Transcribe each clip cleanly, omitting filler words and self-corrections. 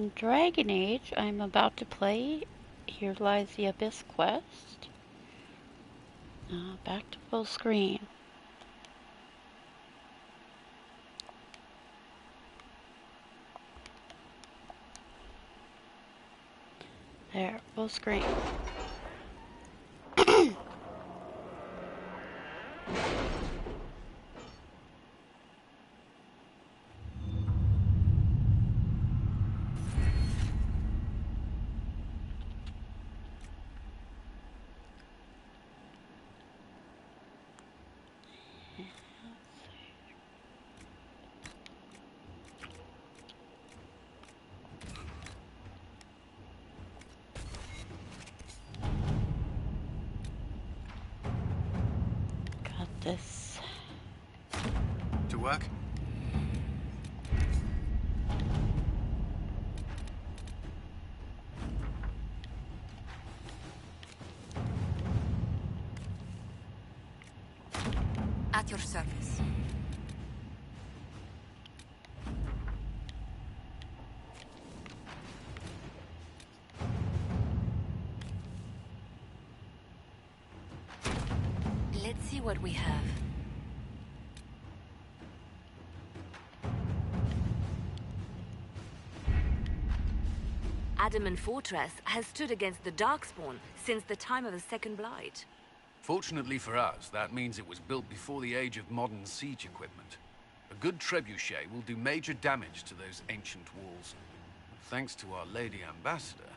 in Dragon Age, I'm about to play Here Lies the Abyss quest. Back to full screen. There, full screen. Got this. To work? At your service. Let's see what we have. Adamant Fortress has stood against the Darkspawn since the time of the Second Blight. Fortunately for us, that means it was built before the age of modern siege equipment. A good trebuchet will do major damage to those ancient walls. Thanks to our Lady Ambassador.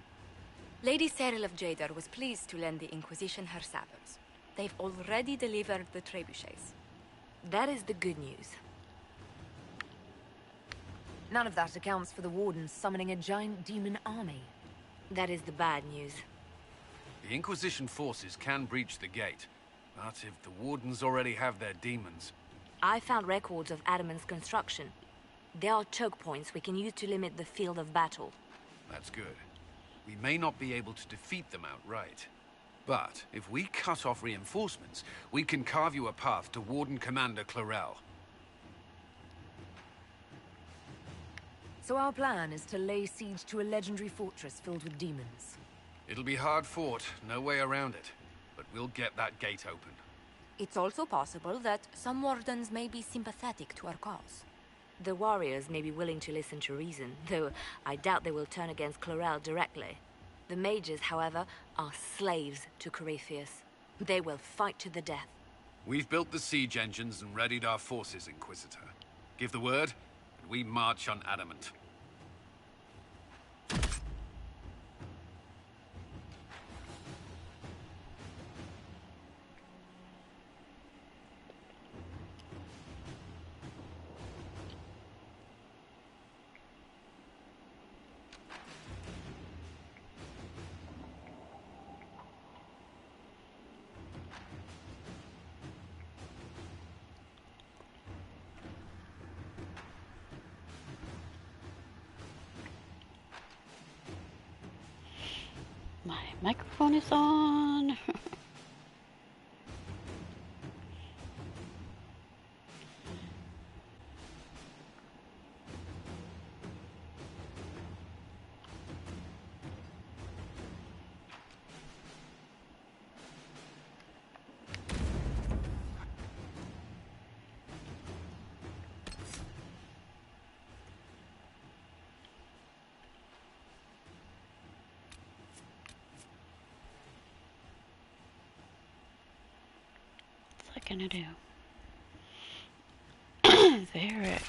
Lady Cyril of Jadar was pleased to lend the Inquisition her sabers. They've already delivered the trebuchets. That is the good news. None of that accounts for the Wardens summoning a giant demon army. That is the bad news. The Inquisition forces can breach the gate, but if the Wardens already have their demons... I found records of Adamant's construction. There are choke points we can use to limit the field of battle. That's good. We may not be able to defeat them outright. But if we cut off reinforcements, we can carve you a path to Warden Commander Clarel. So our plan is to lay siege to a legendary fortress filled with demons. It'll be hard fought, no way around it. But we'll get that gate open. It's also possible that some Wardens may be sympathetic to our cause. The warriors may be willing to listen to reason, though I doubt they will turn against Clarel directly. The mages, however, are slaves to Corypheus. They will fight to the death. We've built the siege engines and readied our forces, Inquisitor. Give the word, and we march on Adamant. My microphone is on. What's that gonna do? Varric.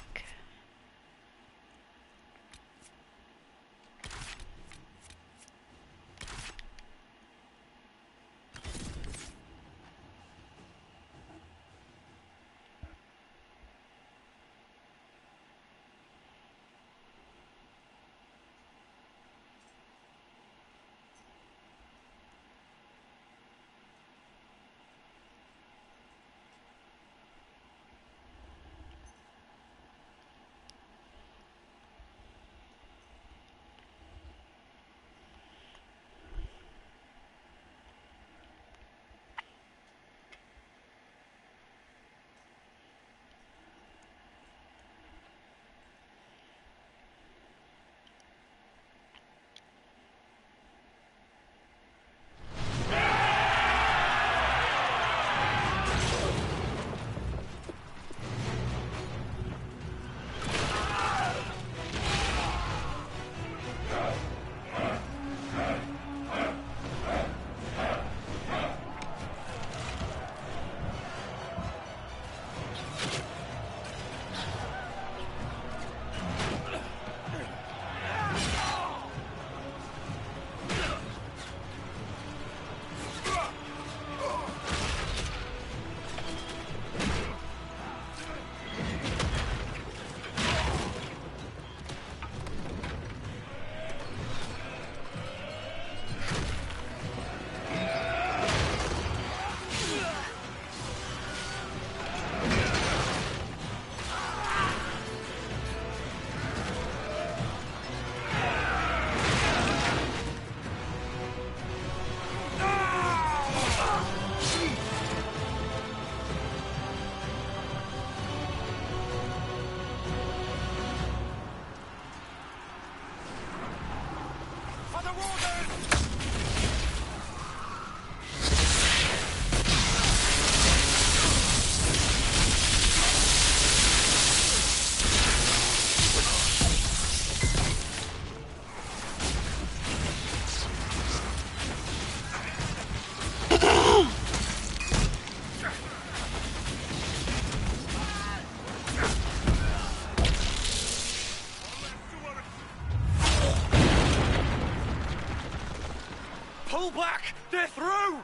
Pull back! They're through!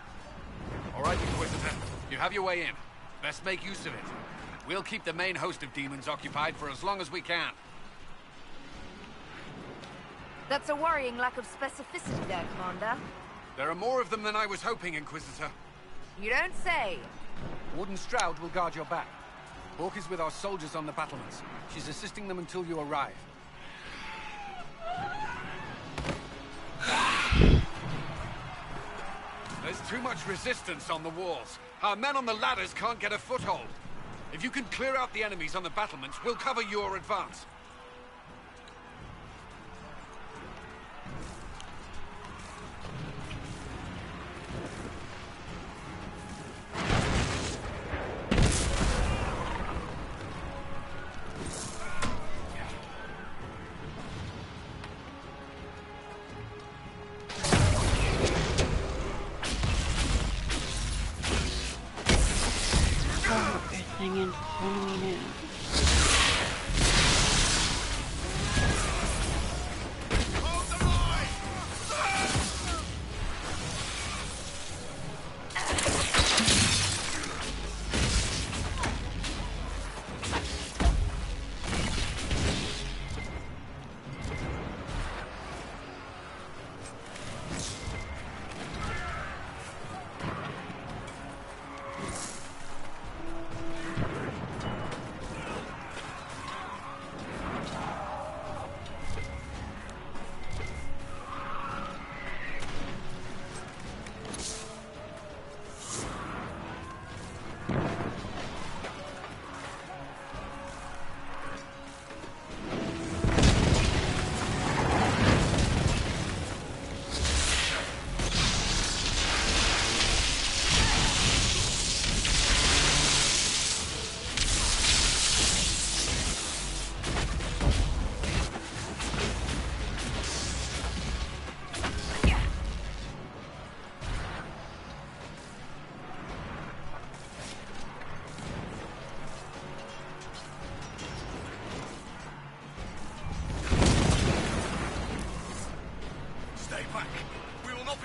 All right, Inquisitor. You have your way in. Best make use of it. We'll keep the main host of demons occupied for as long as we can. That's a worrying lack of specificity there, Commander. There are more of them than I was hoping, Inquisitor. You don't say. Warden Stroud will guard your back. Hawk is with our soldiers on the battlements. She's assisting them until you arrive. There's too much resistance on the walls. Our men on the ladders can't get a foothold. If you can clear out the enemies on the battlements, we'll cover your advance. Everything in front of me now.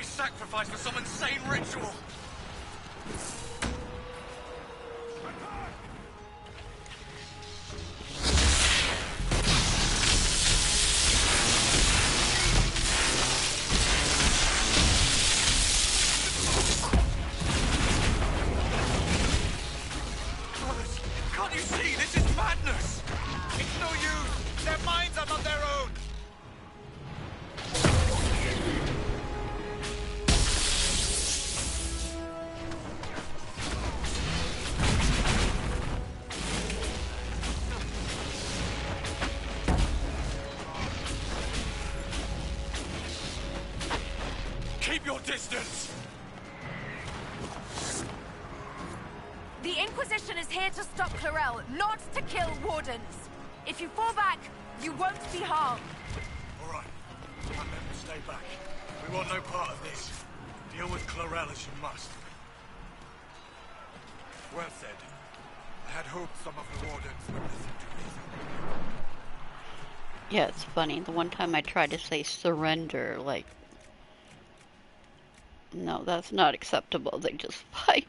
Sacrifice for some insane ritual! Brothers, can't you see? This is madness! It's no use! Their minds are not their own! Keep your distance! The Inquisition is here to stop Clarel, not to kill Wardens. If you fall back, you won't be harmed. All right. Let them stay back. We want no part of this. Deal with Clarel as you must. Well said. I had hoped some of the Wardens would listen to reason. Yeah, it's funny. The one time I tried to say surrender, like, no, that's not acceptable. They just fight.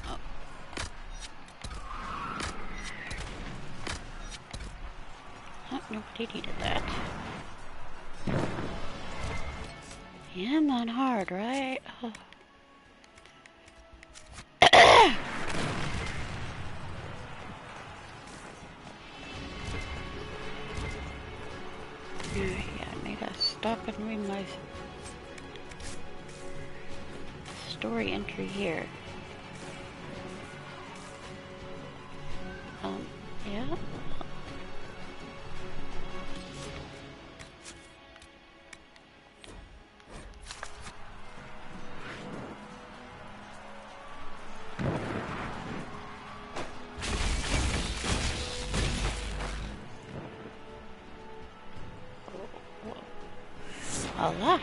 Oh. Oh, nobody needed that. Yeah, I'm on hard, right? Oh. Yeah, I need to stop and read my story entry here. Yeah. A lot.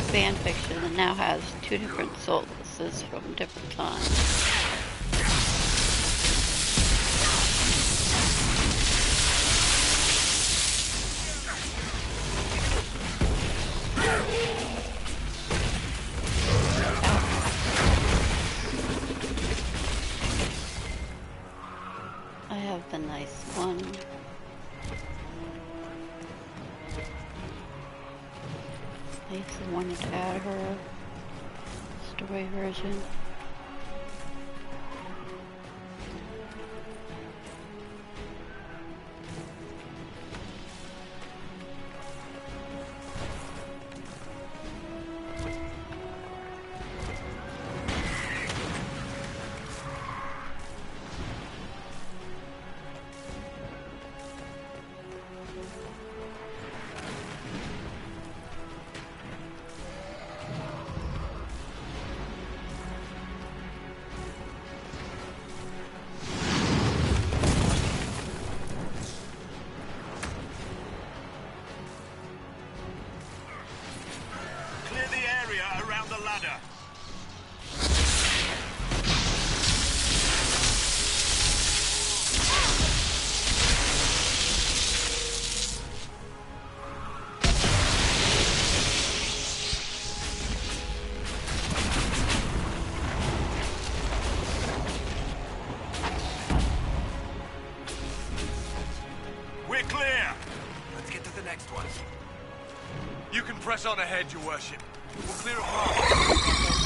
fan fiction that now has 2 different Solaces from different times. I have the nice one. Lisa wanted to add her story version. Press on ahead, your worship. We'll clear a path.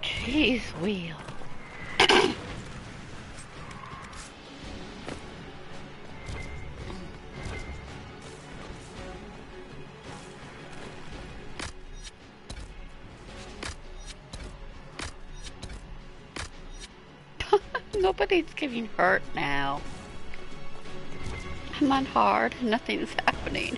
Jeez, wheel. Nobody's getting hurt now. I'm on hard. Nothing's happening.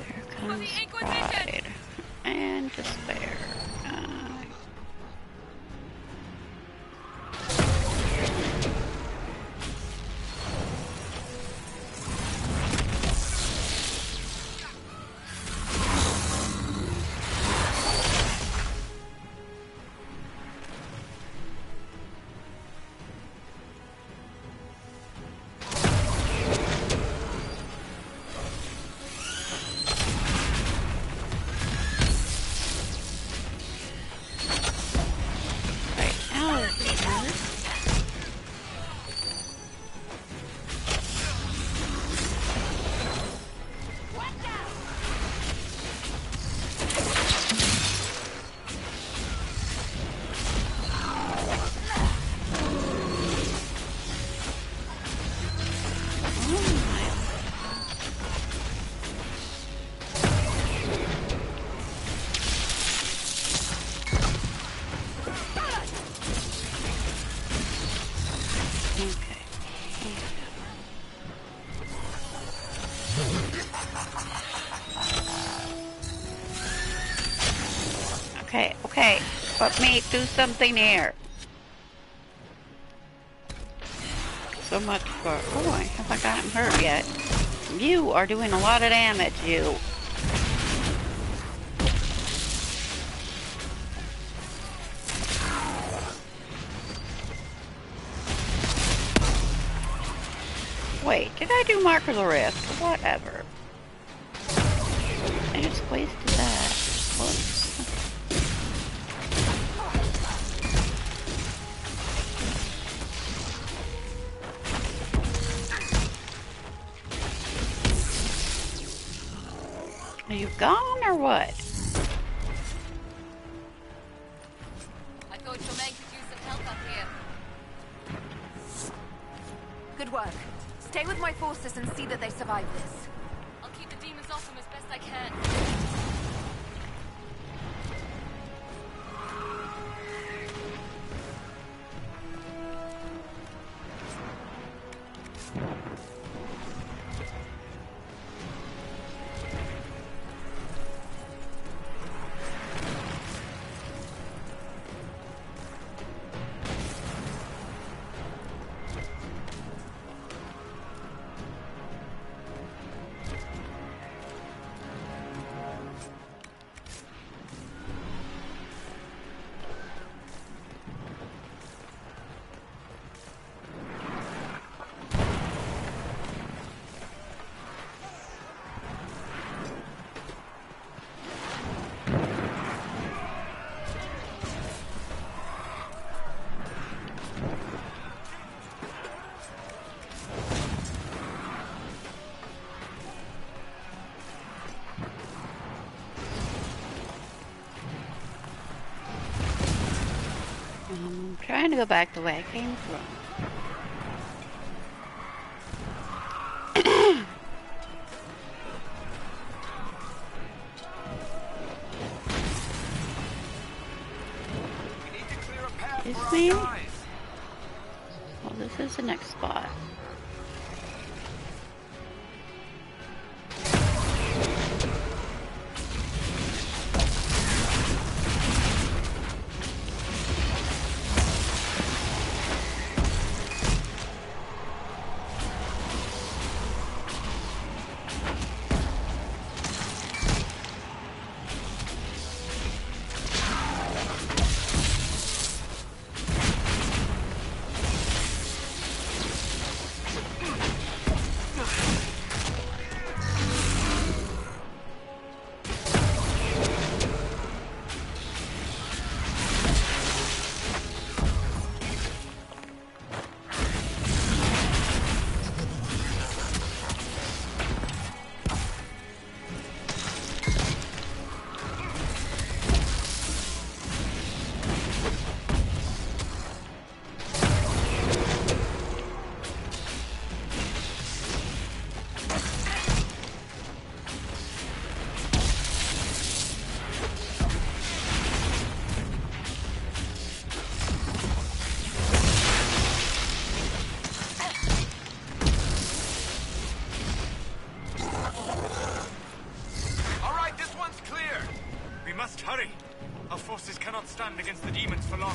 Here comes the Inquisition! pride and despair. Okay, let me do something here. So much for... Oh, I haven't gotten hurt yet. You are doing a lot of damage, you. Wait, did I do Mark of the Rift? Whatever. I just wasted that. Whoops. Are you gone or what? I thought your men could use some help up here. Good work. Stay with my forces and see that they survive this. I'll keep the demons off them as best I can. I'm trying to go back the way I came from. Excuse me? Well, this is the next spot. Hurry! Our forces cannot stand against the demons for long.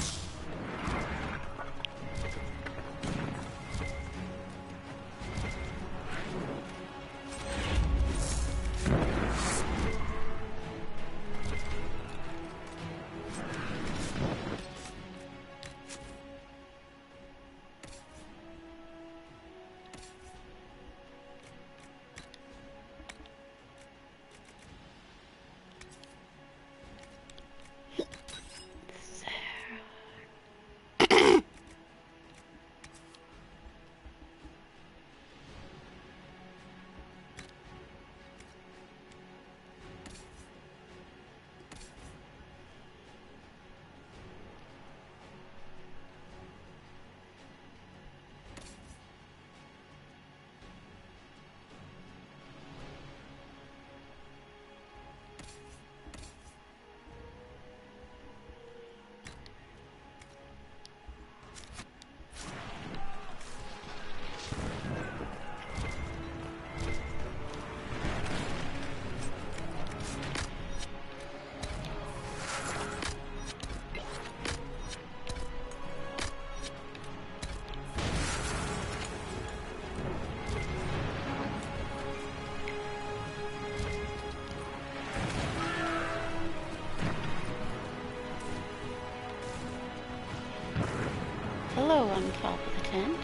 hello on top of the tent.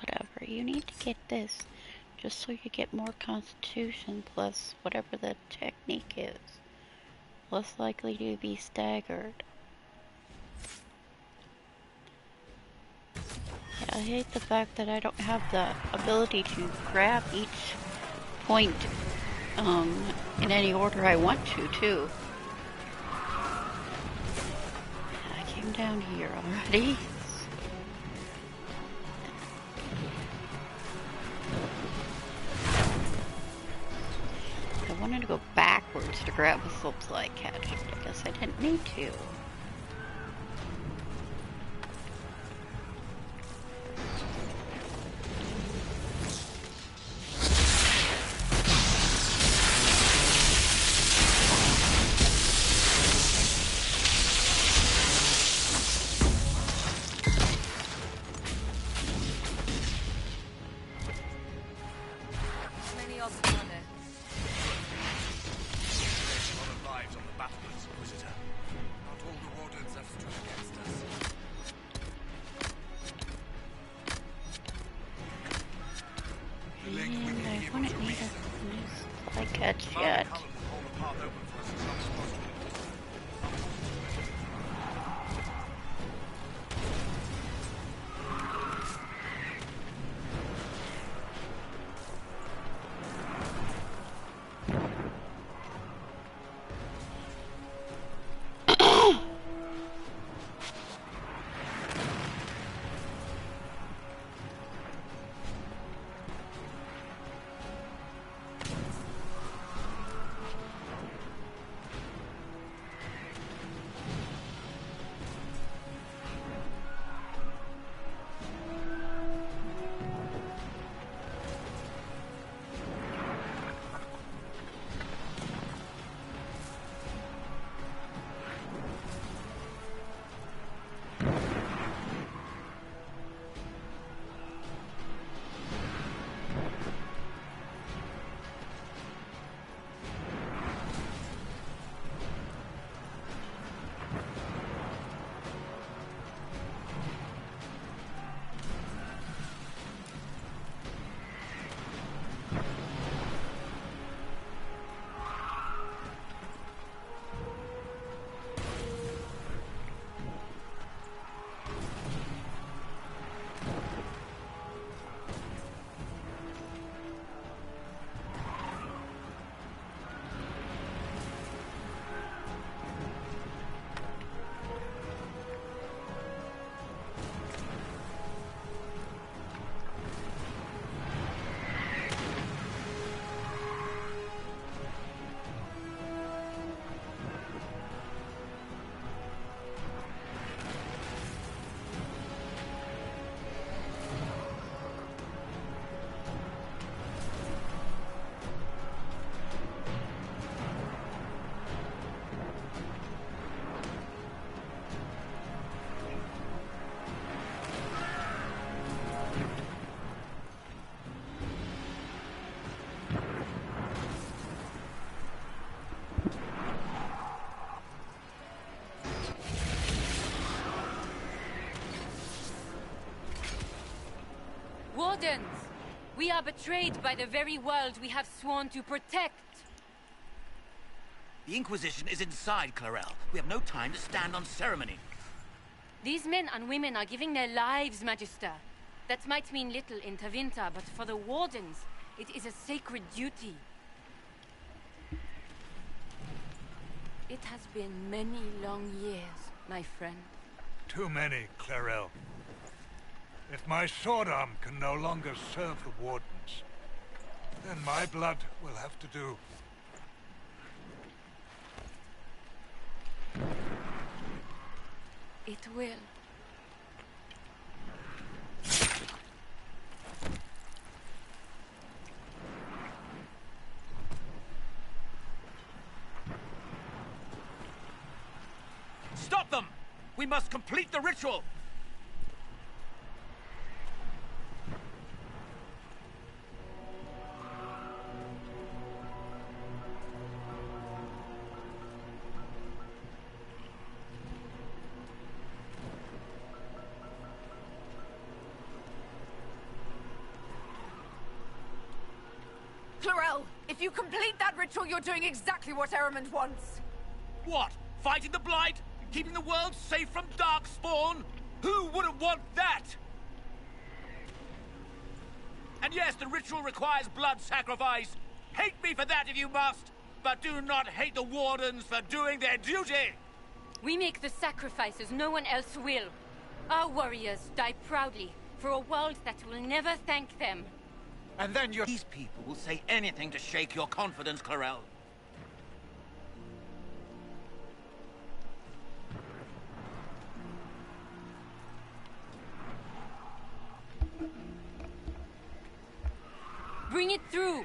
Whatever, you need to get this just so you get more constitution plus whatever the technique is. Less likely to be staggered. Yeah, I hate the fact that I don't have the ability to grab each point in any order I want to, too. I came down here already. I wanted to go backwards to grab a slip-slide catch, but I guess I didn't need to. Many of them are there. There's a lot of lives on the battlements, Inquisitor. Not all the wardens have stood against us. The link we And can I give wouldn't to need reason. a new supply catch Father yet. Cullen will hold the path open for us as long as possible. Wardens! We are betrayed by the very world we have sworn to protect. The Inquisition is inside, Clarel. We have no time to stand on ceremony. These men and women are giving their lives, Magister. That might mean little in Tavinta, but for the Wardens, it is a sacred duty. It has been many long years, my friend. Too many, Clarel. If my sword arm can no longer serve the Wardens, then my blood will have to do. It will. Stop them! We must complete the ritual! Clarel, if you complete that ritual, you're doing exactly what Ehrman wants. What? Fighting the Blight? Keeping the world safe from Darkspawn? Who wouldn't want that? And yes, the ritual requires blood sacrifice. Hate me for that if you must, but do not hate the Wardens for doing their duty! We make the sacrifices no one else will. Our warriors die proudly for a world that will never thank them. And then these people will say anything to shake your confidence, Clarel. Bring it through!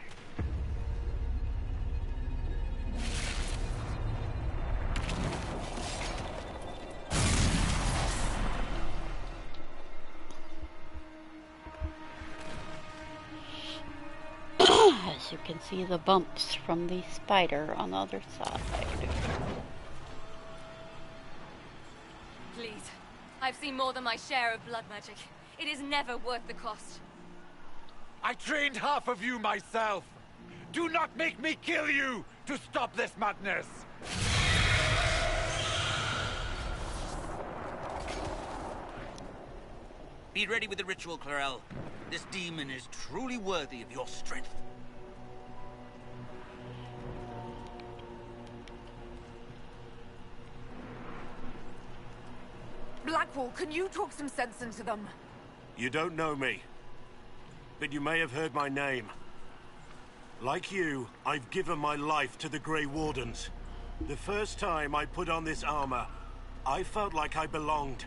As you can see the bumps from the spider on the other side. Please. I've seen more than my share of blood magic. It is never worth the cost. I trained half of you myself. Do not make me kill you to stop this madness. Be ready with the ritual, Clarel. This demon is truly worthy of your strength. Blackwall, can you talk some sense into them? You don't know me, but you may have heard my name. Like you, I've given my life to the Grey Wardens. The first time I put on this armor, I felt like I belonged.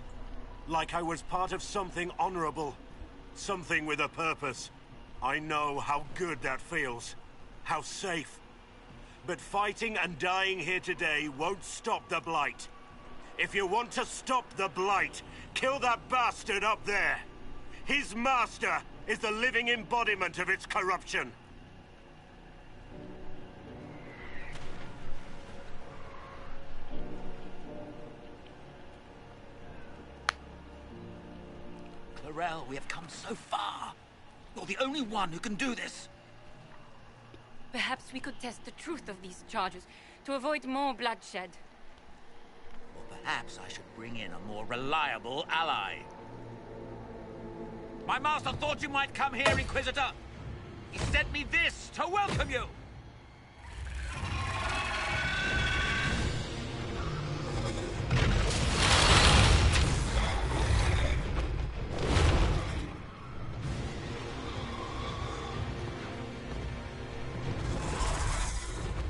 Like I was part of something honorable. Something with a purpose. I know how good that feels. How safe. But fighting and dying here today won't stop the Blight. If you want to stop the Blight, kill that bastard up there. His master is the living embodiment of its corruption. Clarel, we have come so far. You're the only one who can do this. Perhaps we could test the truth of these charges to avoid more bloodshed. Or perhaps I should bring in a more reliable ally. My master thought you might come here, Inquisitor. He sent me this to welcome you.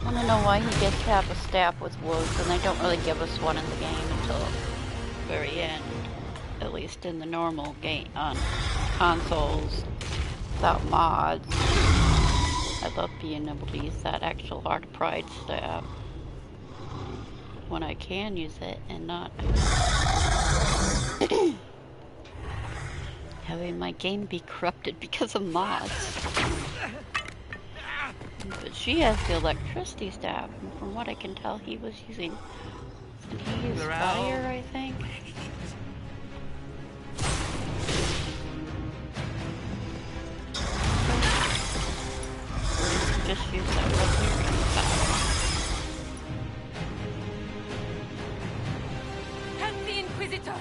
I want to know why he gets to have a staff with wounds, and they don't really give us one in the game until the very end. At least in the normal game on consoles without mods. I love being able to use that actual Heart of Pride staff when I can use it and not having my game be corrupted because of mods. But she has the electricity staff, and from what I can tell, he was using. Did he use fire, I think? Just use that regular fire. Help the Inquisitor!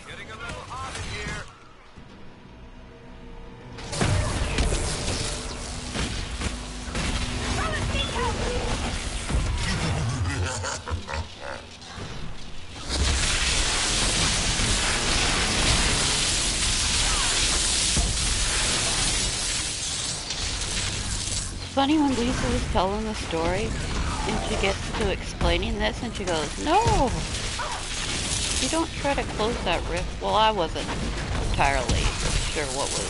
Getting a little hot in here. funny when Lisa was telling the story and she gets to explaining this and she goes, no! You don't try to close that rift. Well, I wasn't entirely sure what was.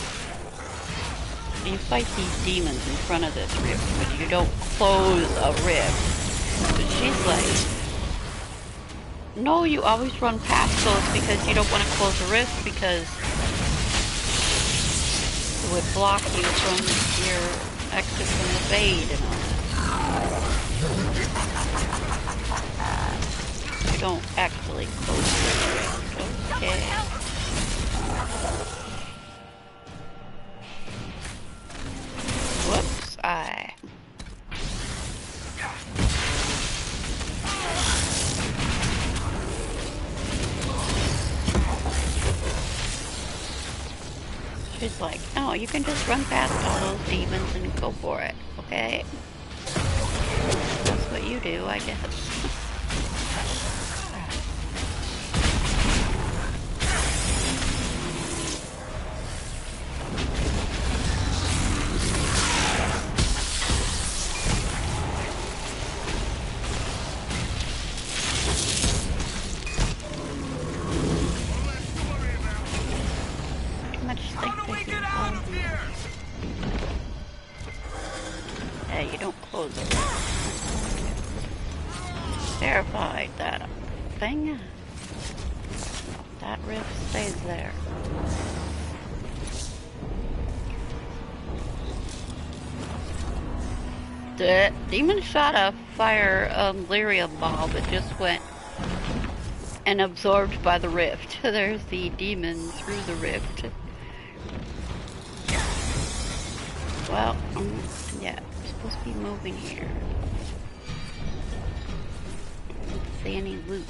You fight these demons in front of this rift, but you don't close a rift. But she's like, no, you always run past those because you don't want to close a rift because it would block you from your exit from the fade and all that. You don't actually close the rift, okay? Whoops, She's like, oh, you can just run past all those demons and go for it, okay? That's what you do, I guess. Hey, you don't close it. Terrified that thing. That rift stays there. The demon shot a fire lyrium bomb that just went and absorbed by the rift. There's the demon through the rift. Well, yeah, I'm supposed to be moving here. I don't see any loot.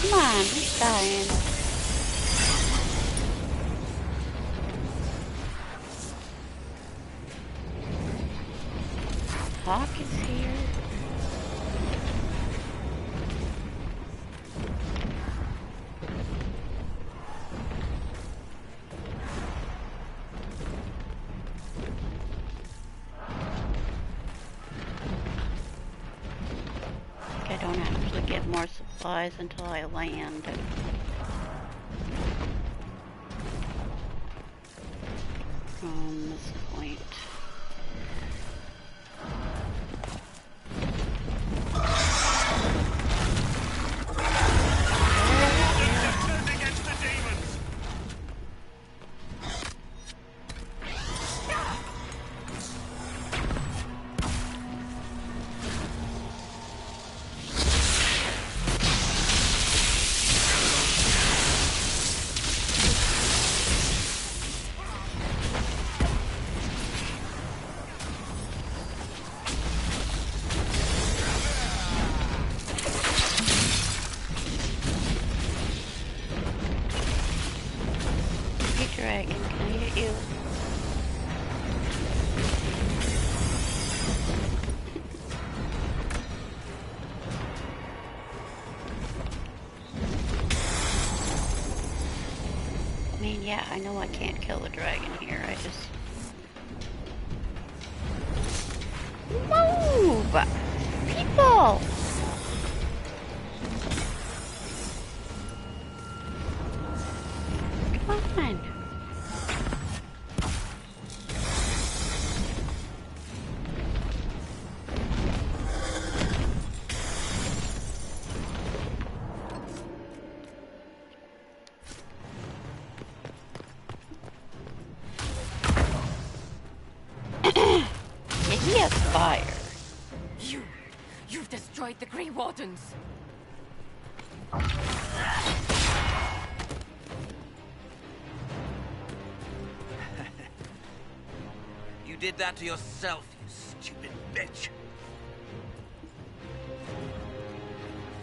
Come on, who's dying? Hawk is here. I don't actually get more supplies until I land. From this point. Dragon, can I hit you? I mean, yeah, I know I can't kill the dragon here, I just... Move! People! Come on! Yes, You've destroyed the Grey Wardens. You did that to yourself, you stupid bitch.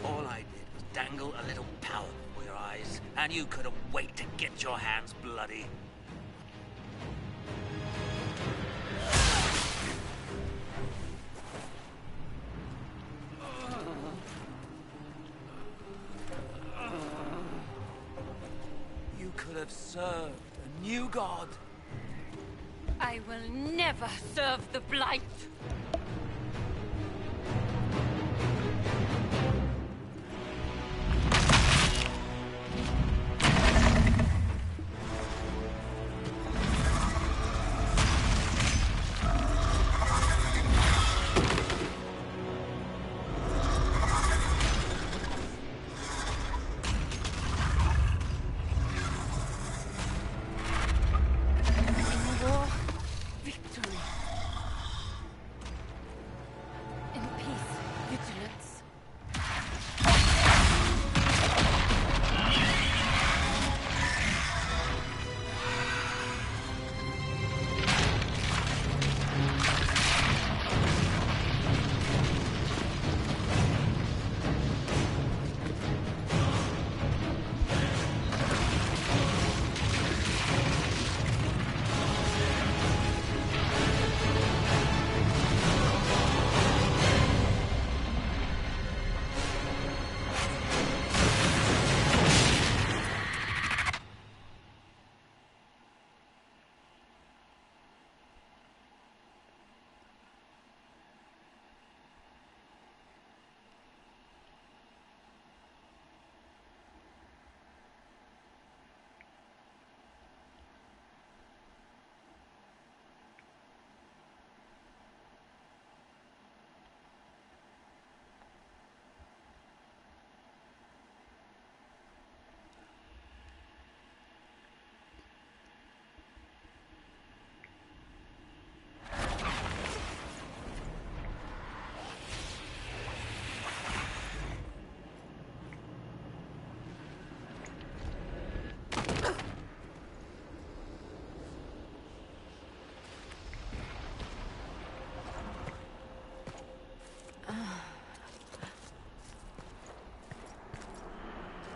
All I did was dangle a little power before your eyes, and you couldn't wait to get your hands bloody. You could have served a new god. I will never serve the Blight.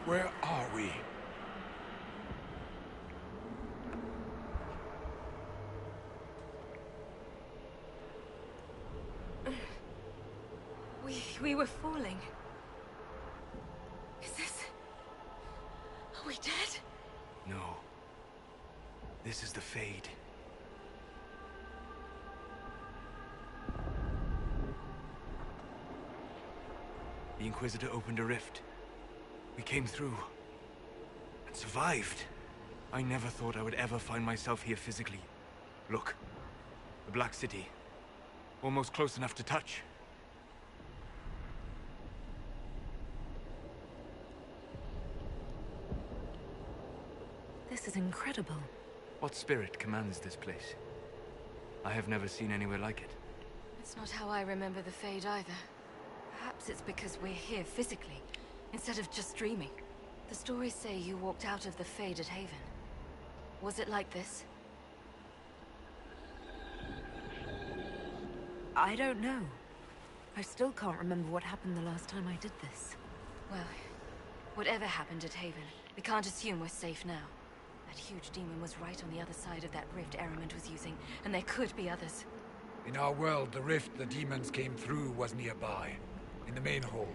Where are we? We were falling. Is this... Are we dead? No. This is the Fade. The Inquisitor opened a rift. We came through. And survived. I never thought I would ever find myself here physically. Look. The Black City. Almost close enough to touch. This is incredible. What spirit commands this place? I have never seen anywhere like it. It's not how I remember the Fade either. Perhaps it's because we're here physically, instead of just dreaming. The stories say you walked out of the Fade at Haven. Was it like this? I don't know. I still can't remember what happened the last time I did this. Well, whatever happened at Haven, we can't assume we're safe now. That huge demon was right on the other side of that rift Ehrman was using, and there could be others. In our world, the rift the demons came through was nearby, in the main hall.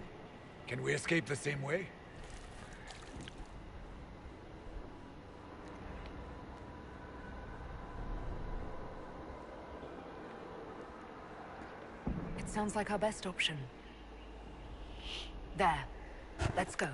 Can we escape the same way? It sounds like our best option. There. Let's go.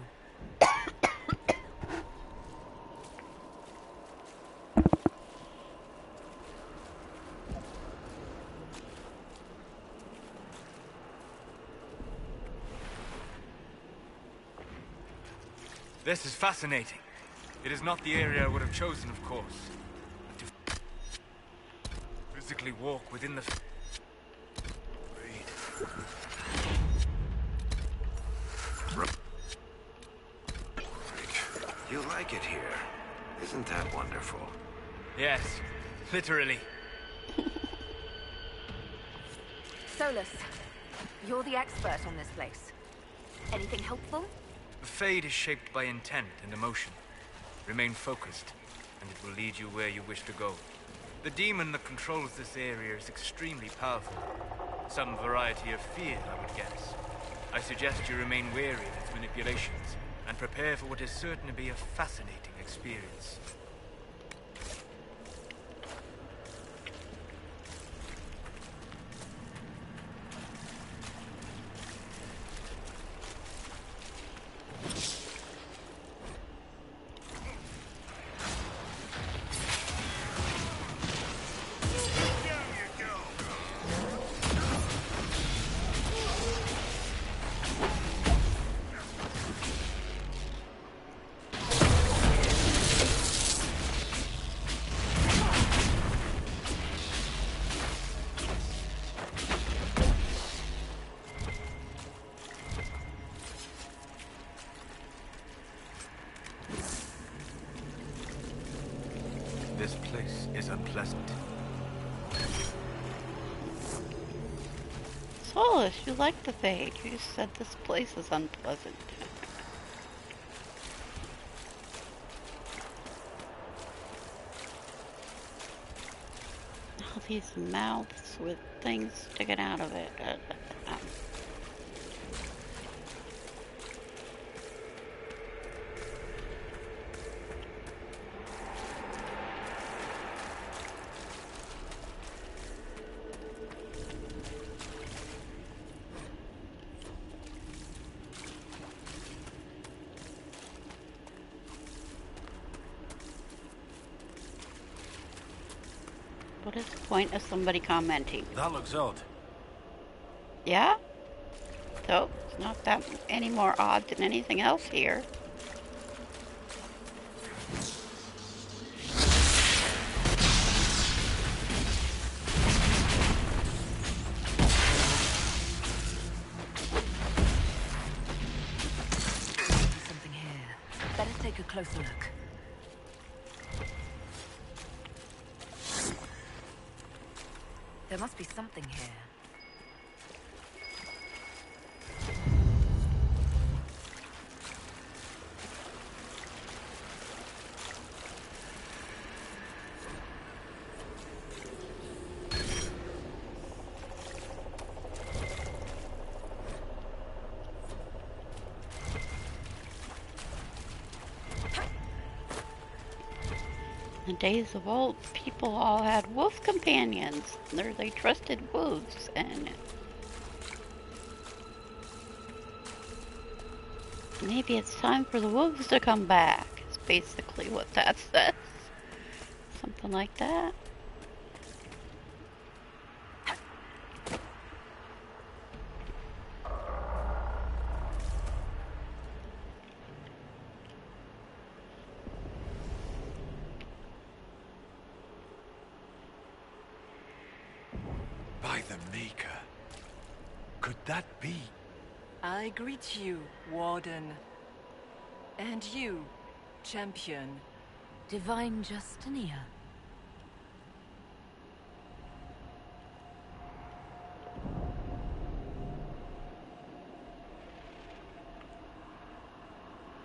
This is fascinating. It is not the area I would have chosen, of course. But to physically walk within the... like it here. Isn't that wonderful? Yes, literally. Solus, you're the expert on this place. Anything helpful? Fate is shaped by intent and emotion. Remain focused, and it will lead you where you wish to go. The demon that controls this area is extremely powerful. Some variety of fear, I would guess. I suggest you remain wary of its manipulations, and prepare for what is certain to be a fascinating experience. This place is unpleasant. Solus, you like the Fade. You just said this place is unpleasant. All these mouths with things sticking out of it. What is the point of somebody commenting? That looks odd. Yeah? So, it's not that any more odd than anything else here. Something here. Better take a closer look. There must be something here. In the days of old, people all had wolf companions. They trusted wolves, and maybe it's time for the wolves to come back. Is basically what that says. Something like that. By the Maker. Could that be? I greet you, Warden. And you, Champion. Divine Justinia.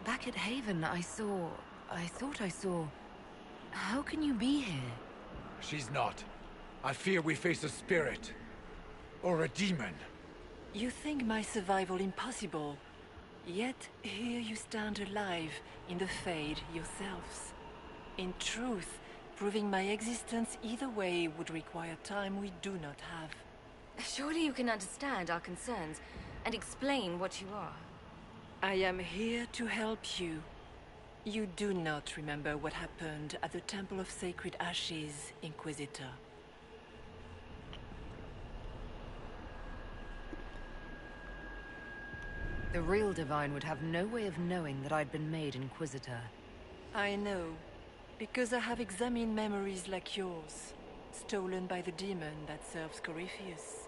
Back at Haven, I thought I saw... How can you be here? She's not. I fear we face a spirit. Or a demon. You think my survival impossible. Yet here you stand alive in the Fade yourselves. In truth, proving my existence either way would require time we do not have. Surely you can understand our concerns and explain what you are. I am here to help you. You do not remember what happened at the Temple of Sacred Ashes, Inquisitor. The real Divine would have no way of knowing that I'd been made Inquisitor. I know, because I have examined memories like yours, stolen by the demon that serves Corypheus.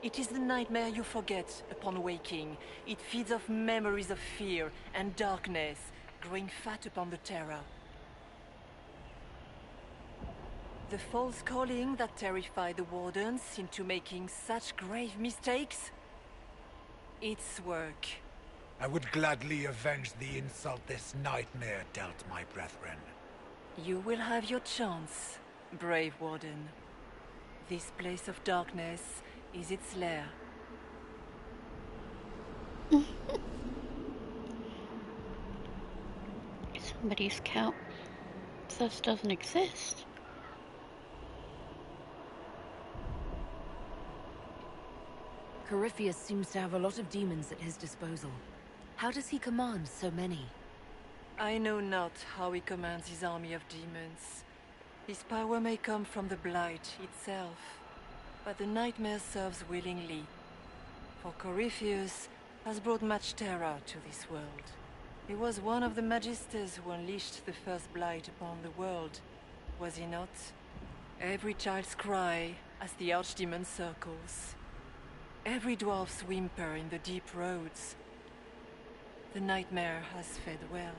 It is the nightmare you forget upon waking. It feeds off memories of fear and darkness, growing fat upon the terror. The false calling that terrified the Wardens into making such grave mistakes? It's work. I would gladly avenge the insult this nightmare dealt my brethren. You will have your chance, brave Warden. This place of darkness is its lair. Somebody's count thus doesn't exist. Corypheus seems to have a lot of demons at his disposal. How does he command so many? I know not how he commands his army of demons. His power may come from the Blight itself, but the nightmare serves willingly. For Corypheus has brought much terror to this world. He was one of the Magisters who unleashed the first Blight upon the world, was he not? Every child's cry as the Archdemon circles. Every dwarf's whimper in the deep roads. The nightmare has fed well.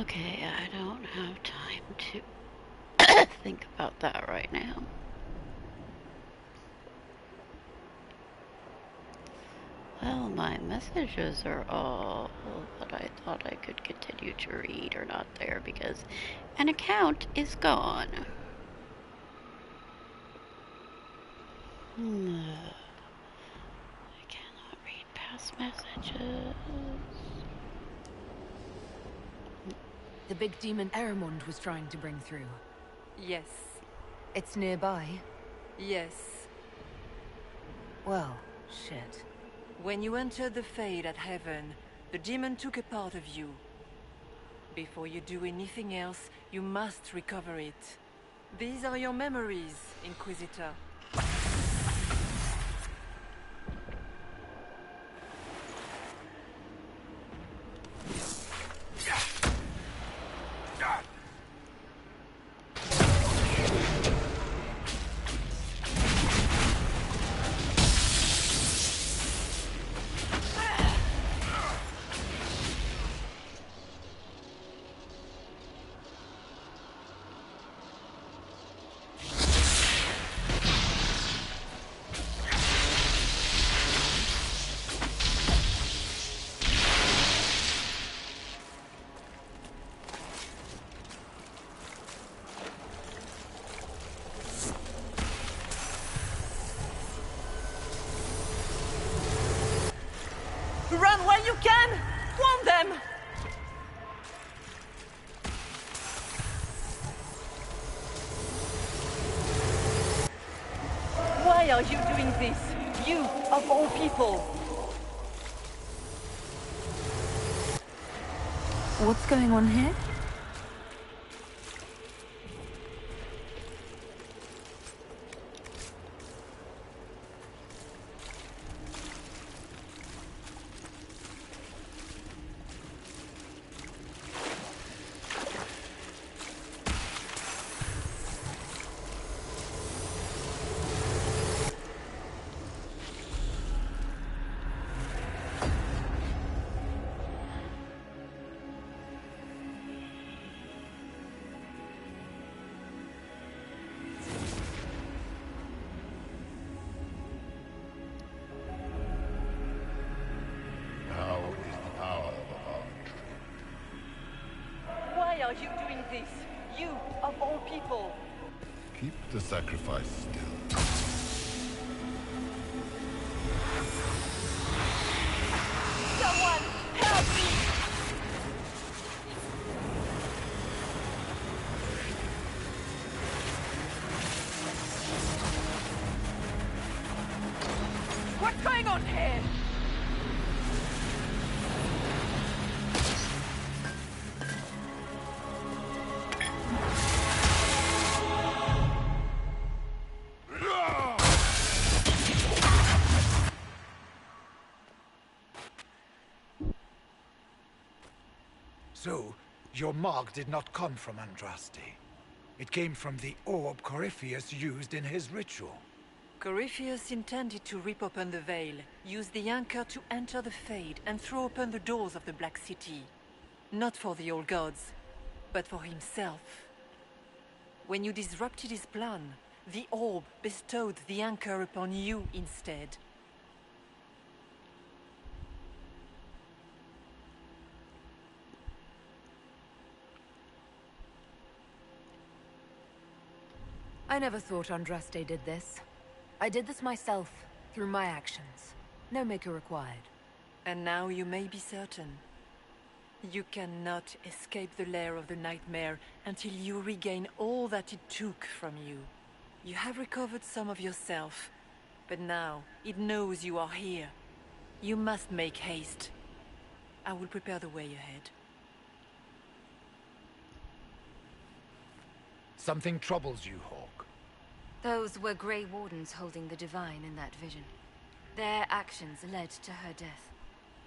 Okay, I don't have time to think about that right now. Well, my messages are all that I thought I could continue to read are not there because an account is gone. I cannot read past messages. The big demon Eramond was trying to bring through. Yes. It's nearby? Yes. Well, shit. When you entered the Fade at Heaven, the demon took a part of you. Before you do anything else, you must recover it. These are your memories, Inquisitor. Why are you doing this? You, of all people! What's going on here? Why are you doing this? You, of all people! Keep the sacrifice still. Someone, help me! What's going on here? So, your mark did not come from Andraste. It came from the orb Corypheus used in his ritual. Corypheus intended to rip open the veil, use the anchor to enter the Fade, and throw open the doors of the Black City. Not for the old gods, but for himself. When you disrupted his plan, the orb bestowed the anchor upon you instead. I never thought Andraste did this. I did this myself, through my actions. No maker required. And now you may be certain. You cannot escape the lair of the nightmare until you regain all that it took from you. You have recovered some of yourself, but now it knows you are here. You must make haste. I will prepare the way ahead. Something troubles you, Hawk. Those were Grey Wardens holding the Divine in that vision. Their actions led to her death.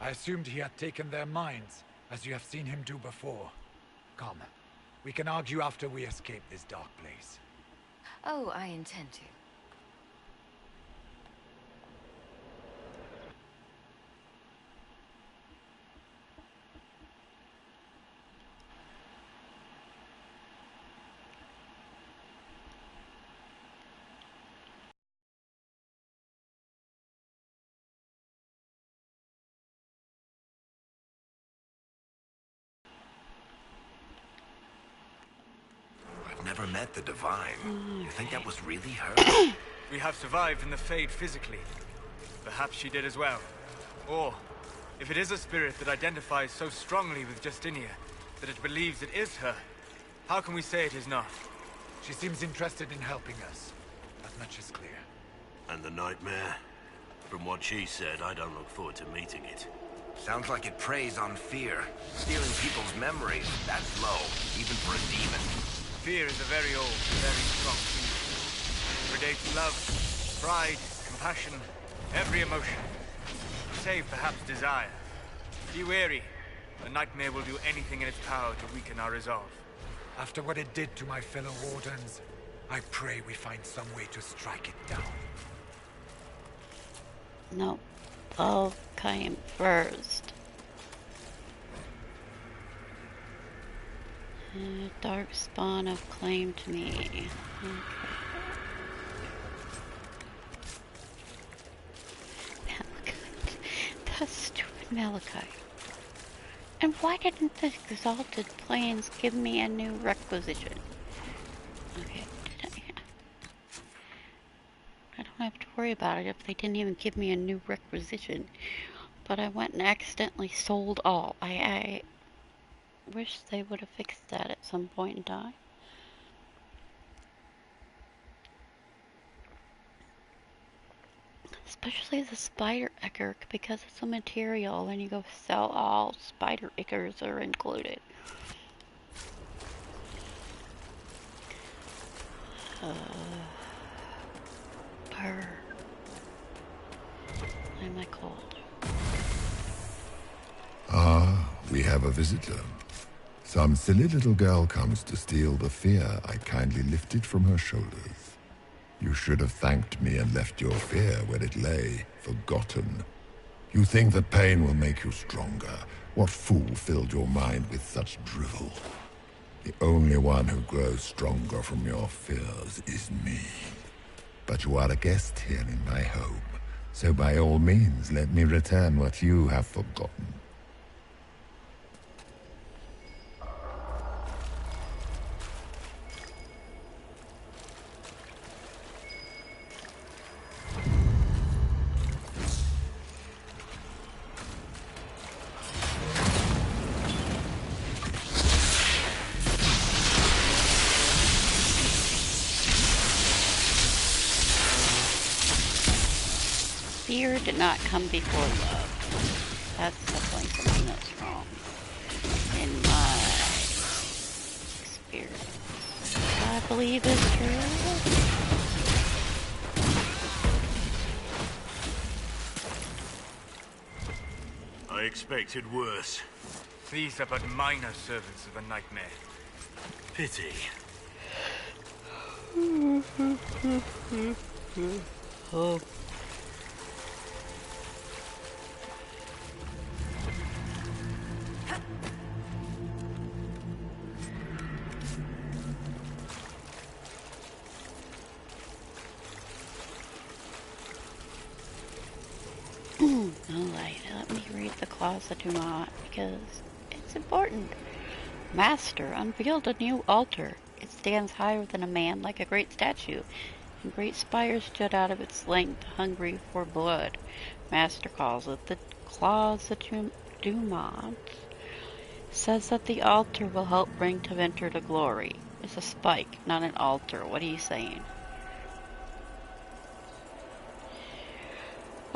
I assumed he had taken their minds, as you have seen him do before. Come, we can argue after we escape this dark place. Oh, I intend to. I've never met the Divine. You think that was really her? We have survived in the Fade physically. Perhaps she did as well. Or, if it is a spirit that identifies so strongly with Justinia, that it believes it is her, how can we say it is not? She seems interested in helping us. That much is clear. And the nightmare? From what she said, I don't look forward to meeting it. Sounds like it preys on fear. Stealing people's memories. That's low, even for a demon. Fear is a very old, very strong thing. It predates love, pride, compassion, every emotion. Save perhaps desire. Be wary. The nightmare will do anything in its power to weaken our resolve. After what it did to my fellow Wardens, I pray we find some way to strike it down. No, love came first. Dark spawn have claimed me. Okay. Malachite. That stupid Malachite. And why didn't the Exalted Planes give me a new requisition? Okay, I don't have to worry about it if they didn't even give me a new requisition. But I went and accidentally sold all. I wish they would have fixed that at some point in time. Especially the spider ichor, because it's a material. When you go sell, all spider ichors are included. Purr. Why am I cold? Ah, we have a visitor. Some silly little girl comes to steal the fear I kindly lifted from her shoulders. You should have thanked me and left your fear where it lay, forgotten. You think that pain will make you stronger. What fool filled your mind with such drivel? The only one who grows stronger from your fears is me. But you are a guest here in my home, so by all means let me return what you have forgotten. Fear did not come before love. That's definitely something that's wrong in my experience. I believe is true. I expected worse. These are but minor servants of the nightmare. Pity. Oh. Alright, let me read the clause of Dumont because it's important. Master unveiled a new altar. It stands higher than a man, like a great statue, and great spires jut out of its length, hungry for blood. Master calls it the clause of Dumont. Says that the altar will help bring Tevinter to glory. It's a spike, not an altar. What are you saying?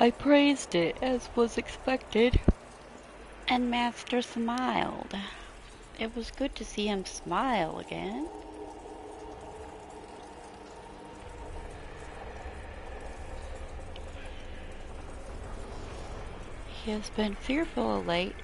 I praised it, as was expected, and Master smiled. It was good to see him smile again. He has been fearful of late,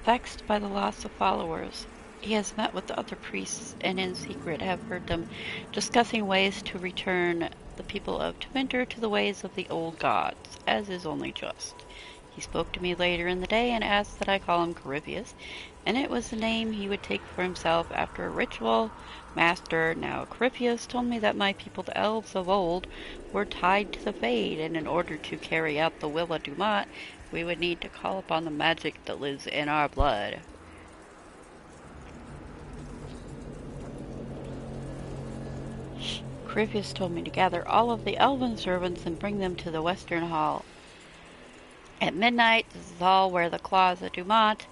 vexed by the loss of followers. He has met with the other priests, and in secret have heard them discussing ways to return the people of Tevinter to the ways of the old gods, as is only just. He spoke to me later in the day and asked that I call him Corypheus, and it was the name he would take for himself after a ritual. Master, now Corypheus, told me that my people, the elves of old, were tied to the Fade, and in order to carry out the will of Dumont, we would need to call upon the magic that lives in our blood. Corypheus told me to gather all of the elven servants and bring them to the Western Hall. At midnight, this is all where the clause of Dumont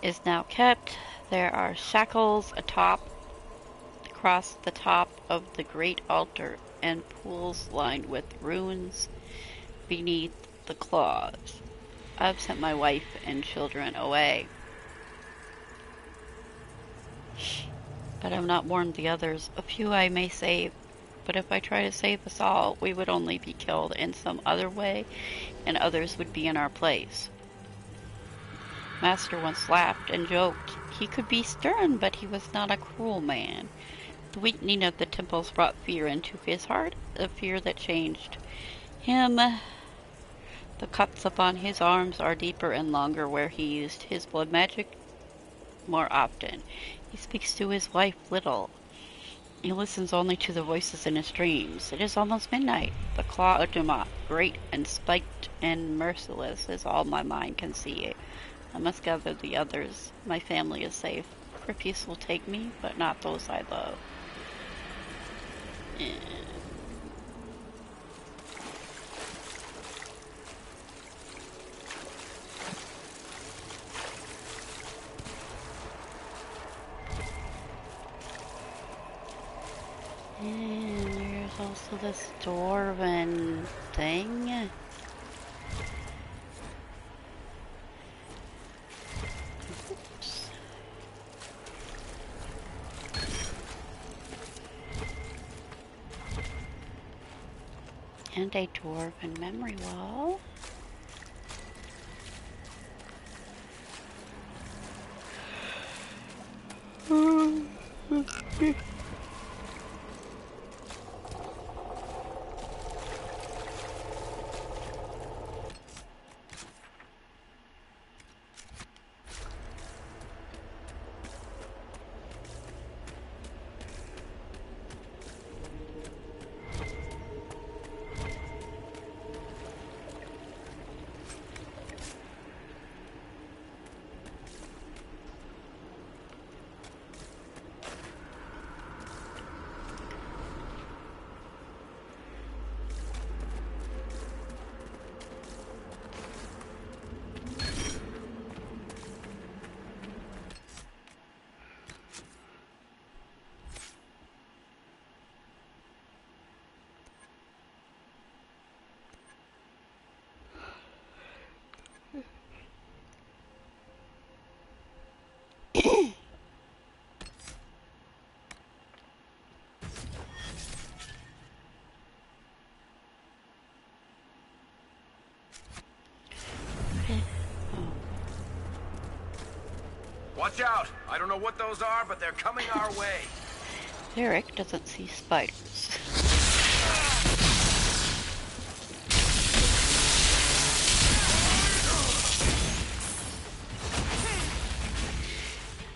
is now kept. There are shackles across the top of the great altar and pools lined with runes beneath the clause. I've sent my wife and children away, but I've not warned the others. A few I may save, but if I try to save us all, we would only be killed in some other way, and others would be in our place. Master once laughed and joked. He could be stern, but he was not a cruel man. The weakening of the temples brought fear into his heart, a fear that changed him. The cuts upon his arms are deeper and longer where he used his blood magic more often. He speaks to his wife little. He listens only to the voices in his dreams. It is almost midnight. The claw of Dumont, great and spiked and merciless, is all my mind can see. I must gather the others. My family is safe. Corypheus will take me, but not those I love. And there's also to this dwarven thing? Oops. And a dwarven memory wall. Watch out! I don't know what those are, but they're coming our way. Eric doesn't see spiders.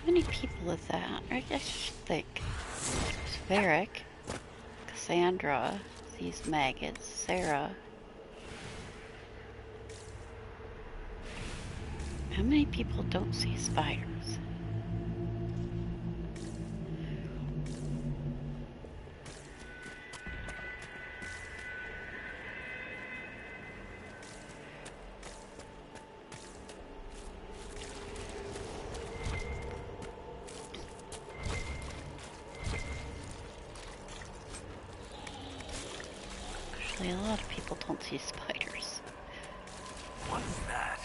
How many people is that? I just think. There's Varric, Cassandra, these maggots, Sarah. How many people don't see spiders? Actually, a lot of people don't see spiders. What's that?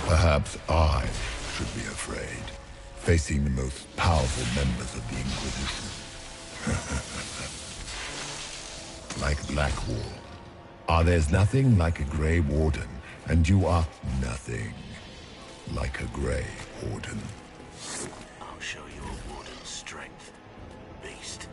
Perhaps I should be afraid, facing the most powerful members of the Inquisition. Like Blackwall. There's nothing like a Grey Warden, and you are nothing like a Grey Warden. I'll show you a warden's strength, beast.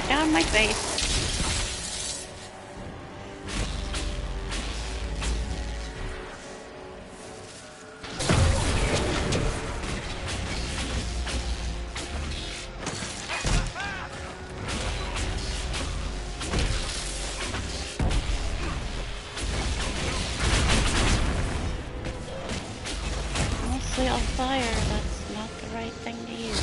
Down my face. Mostly on fire, that's not the right thing to use.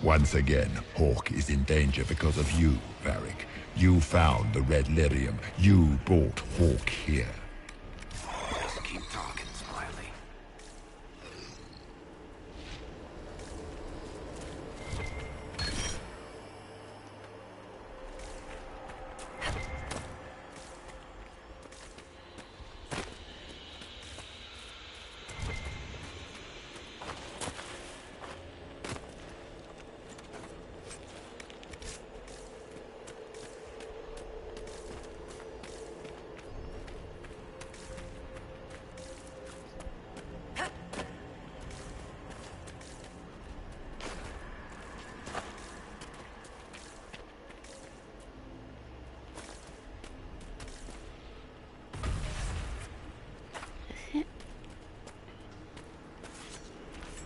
Once again, Hawk is in danger because of you, Varric. You found the Red Lyrium. You brought Hawk here. Just keep talking, Smiley.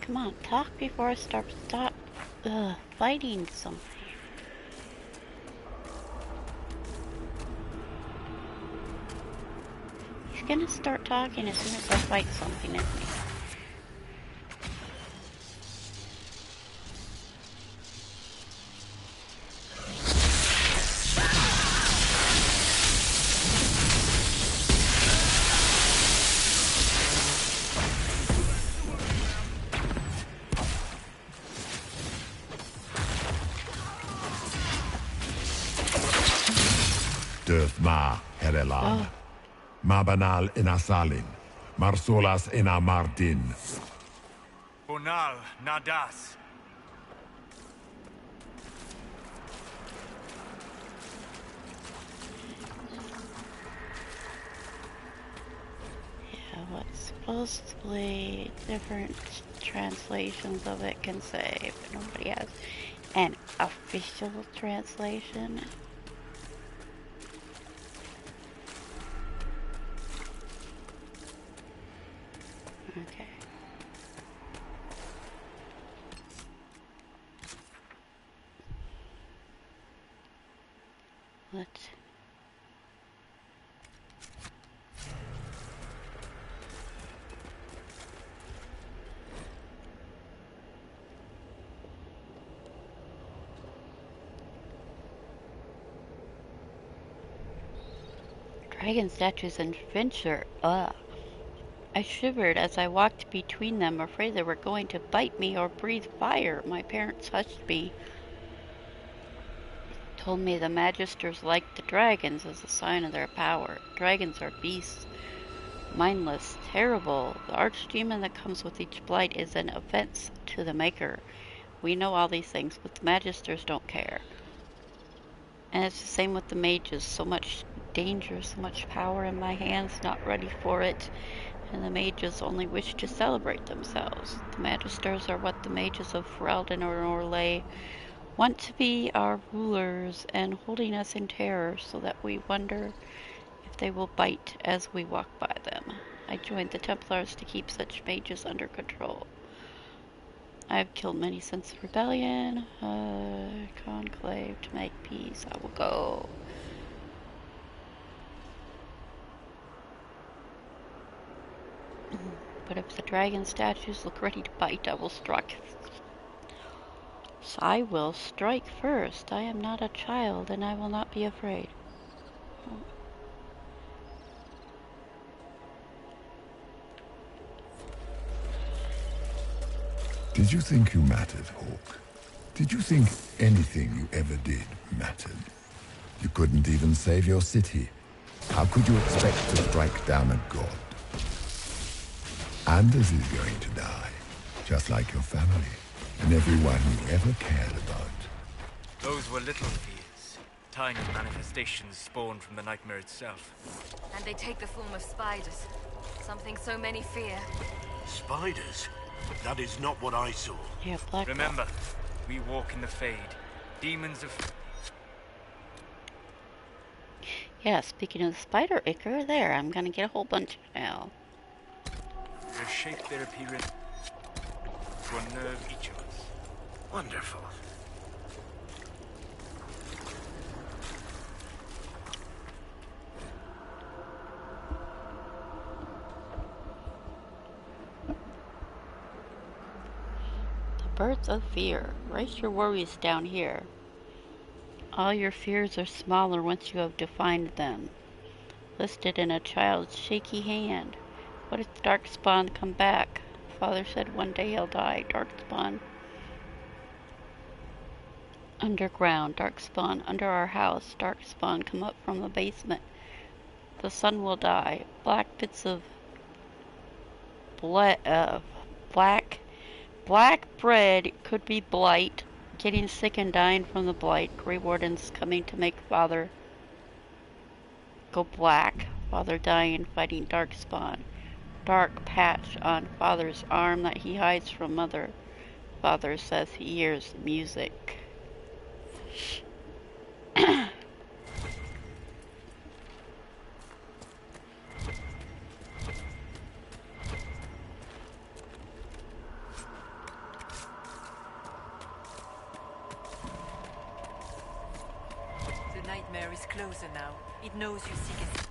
Come on, talk before I stop fighting something. He's gonna start talking as soon as I fight something, isn't he? Döth ma, Herelan. Ma banal inasalin. Marsolas ina mardin. Bonal, nadas. Yeah, what supposedly different translations of it can say, but nobody has an official translation. Okay. Let's... Dragon statues and Fincher. Ugh. I shivered as I walked between them, afraid they were going to bite me or breathe fire. My parents hushed me, told me the Magisters liked the dragons as a sign of their power. Dragons are beasts, mindless, terrible. The archdemon that comes with each blight is an offense to the Maker. We know all these things, but the Magisters don't care. And it's the same with the mages. So much danger, so much power in my hands, not ready for it. And the mages only wish to celebrate themselves. The Magisters are what the mages of Ferelden or Orlais want to be, our rulers, and holding us in terror so that we wonder if they will bite as we walk by them. I joined the Templars to keep such mages under control. I have killed many since the rebellion. Conclave to make peace. I will go. But if the dragon statues look ready to bite, I will strike. So I will strike first. I am not a child, and I will not be afraid. Did you think you mattered, Hawk? Did you think anything you ever did mattered? You couldn't even save your city. How could you expect to strike down a god? Anders is going to die, just like your family, and everyone you ever cared about. Those were little fears. Tiny manifestations spawned from the nightmare itself. And they take the form of spiders. Something so many fear. Spiders? That is not what I saw. Yeah, black. Remember, we walk in the Fade. Demons of... Yeah, speaking of the spider ichor, there, I'm gonna get a whole bunch now. Reshape their appearance to unnerve each of us. Wonderful. Birds of fear. Write your worries down here. All your fears are smaller once you have defined them. Listed in a child's shaky hand. What if the Darkspawn come back? Father said one day he'll die. Darkspawn. Underground. Darkspawn under our house. Darkspawn come up from the basement. The sun will die. Black bits of black bread could be blight. Getting sick and dying from the blight. Grey Wardens coming to make Father go black. Father dying fighting Darkspawn. Dark patch on Father's arm that he hides from Mother. Father says he hears music. is closer now. It knows you seek it.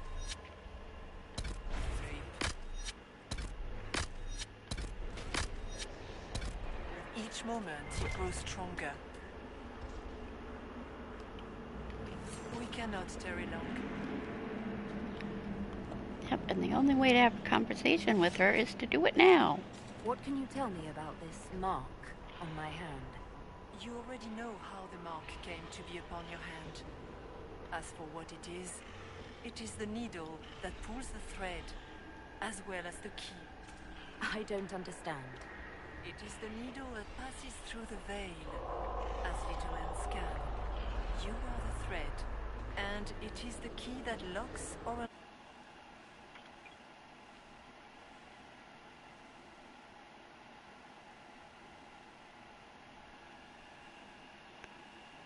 With each moment, it grows stronger. We cannot tarry long. Yep, and the only way to have a conversation with her is to do it now. What can you tell me about this mark on my hand? You already know how the mark came to be upon your hand. As for what it is the needle that pulls the thread, as well as the key. I don't understand. It is the needle that passes through the veil, as little else can. You are the thread, and it is the key that locks or...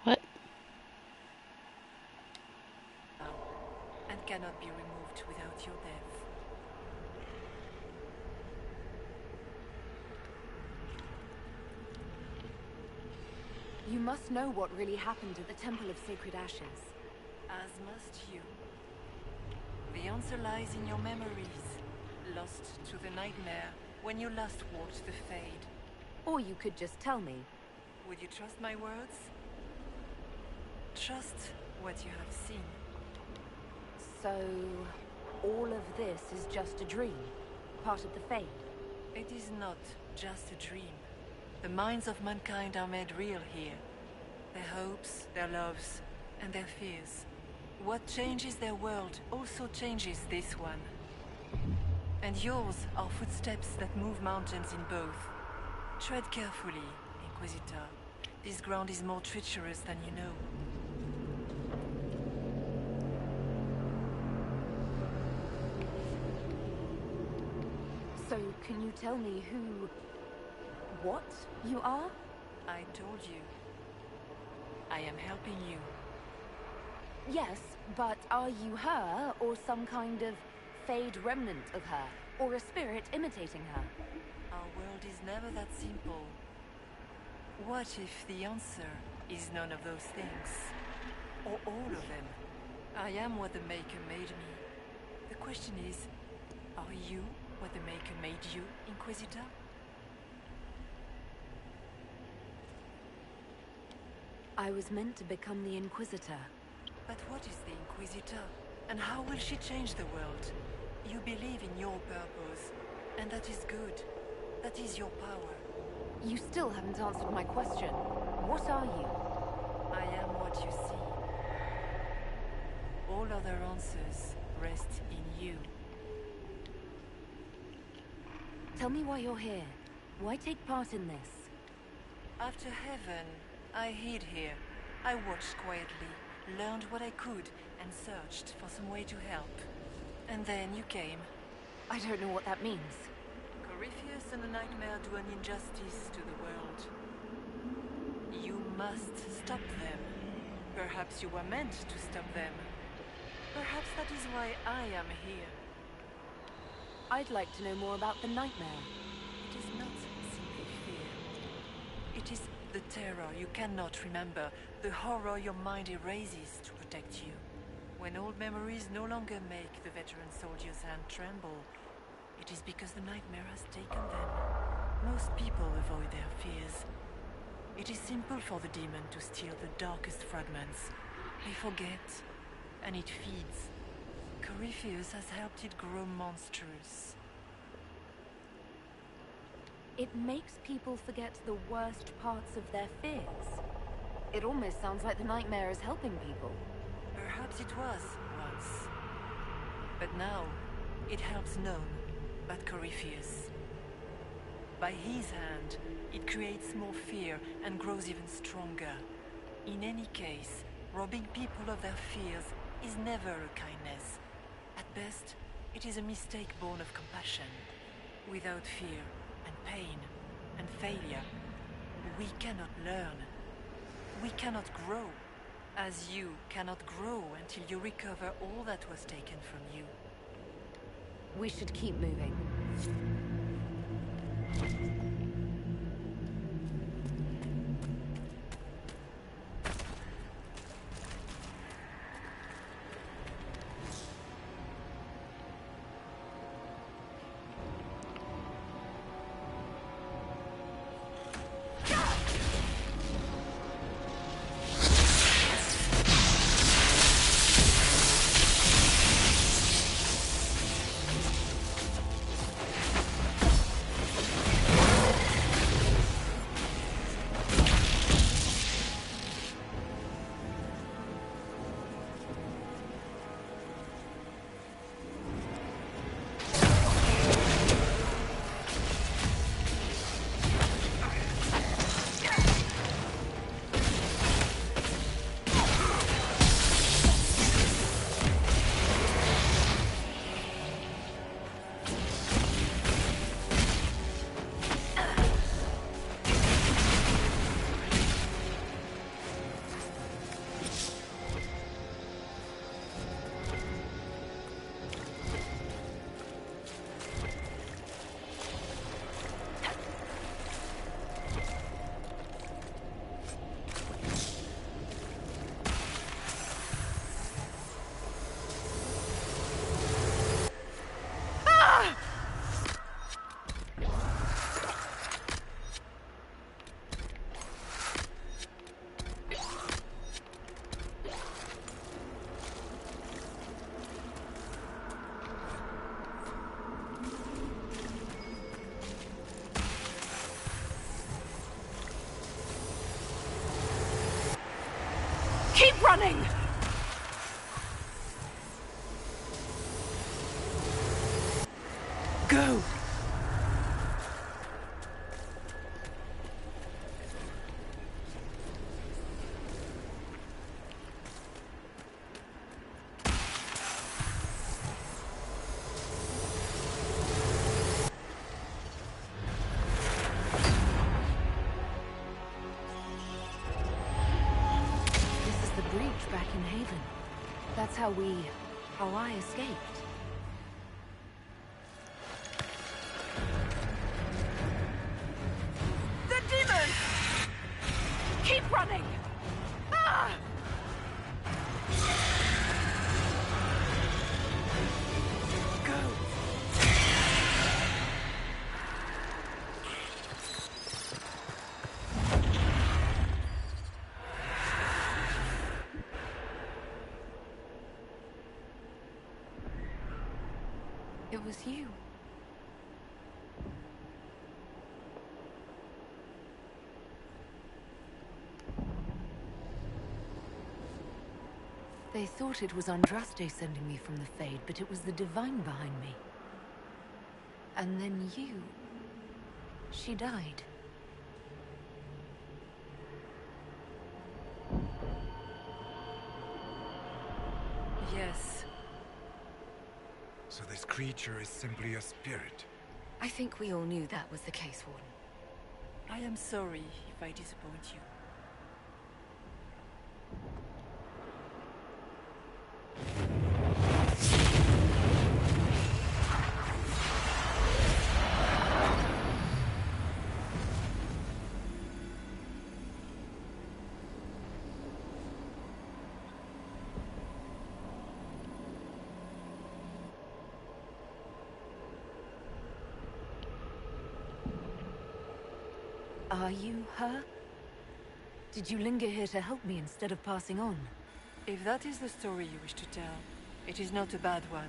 What? And cannot be removed without your death. You must know what really happened at the Temple of Sacred Ashes. As must you. The answer lies in your memories, lost to the nightmare when you last walked the Fade. Or you could just tell me. Would you trust my words? Trust what you have seen. So, all of this is just a dream? Part of the Fade? It is not just a dream. The minds of mankind are made real here. Their hopes, their loves, and their fears. What changes their world also changes this one. And yours are footsteps that move mountains in both. Tread carefully, Inquisitor. This ground is more treacherous than you know. So, can you tell me what you are? I told you. I am helping you. Yes, but are you her, or some kind of Fade remnant of her? Or a spirit imitating her? Our world is never that simple. What if the answer is none of those things? Or all of them? I am what the Maker made me. The question is, are you what the Maker made you, Inquisitor? I was meant to become the Inquisitor. But what is the Inquisitor? And how will she change the world? You believe in your purpose, and that is good. That is your power. You still haven't answered my question. What are you? I am what you see. All other answers rest in you. Tell me why you're here. Why take part in this? After heaven, I hid here. I watched quietly, learned what I could, and searched for some way to help. And then you came. I don't know what that means. Corypheus and the Nightmare do an injustice to the world. You must stop them. Perhaps you were meant to stop them. Perhaps that is why I am here. I'd like to know more about the Nightmare. It is not simply fear. It is the terror you cannot remember, the horror your mind erases to protect you. When old memories no longer make the veteran soldier's hand tremble, it is because the Nightmare has taken them. Most people avoid their fears. It is simple for the demon to steal the darkest fragments. They forget, and it feeds. Corypheus has helped it grow monstrous. It makes people forget the worst parts of their fears. It almost sounds like the Nightmare is helping people. Perhaps it was once. But now, it helps none but Corypheus. By his hand, it creates more fear and grows even stronger. In any case, robbing people of their fears is never a kindness. At best, it is a mistake born of compassion. Without fear and pain and failure, we cannot learn. We cannot grow, as you cannot grow until you recover all that was taken from you. We should keep moving. Keep running! Go! This is the breach back in Haven. That's how I escaped. The demon! Keep running! Ah! It was you. They thought it was Andraste sending me from the Fade, but it was the Divine behind me. And then you... She died. Yes. So this creature is simply a spirit. I think we all knew that was the case, Warden. I am sorry if I disappoint you. Are you her? Did you linger here to help me instead of passing on? If that is the story you wish to tell, it is not a bad one.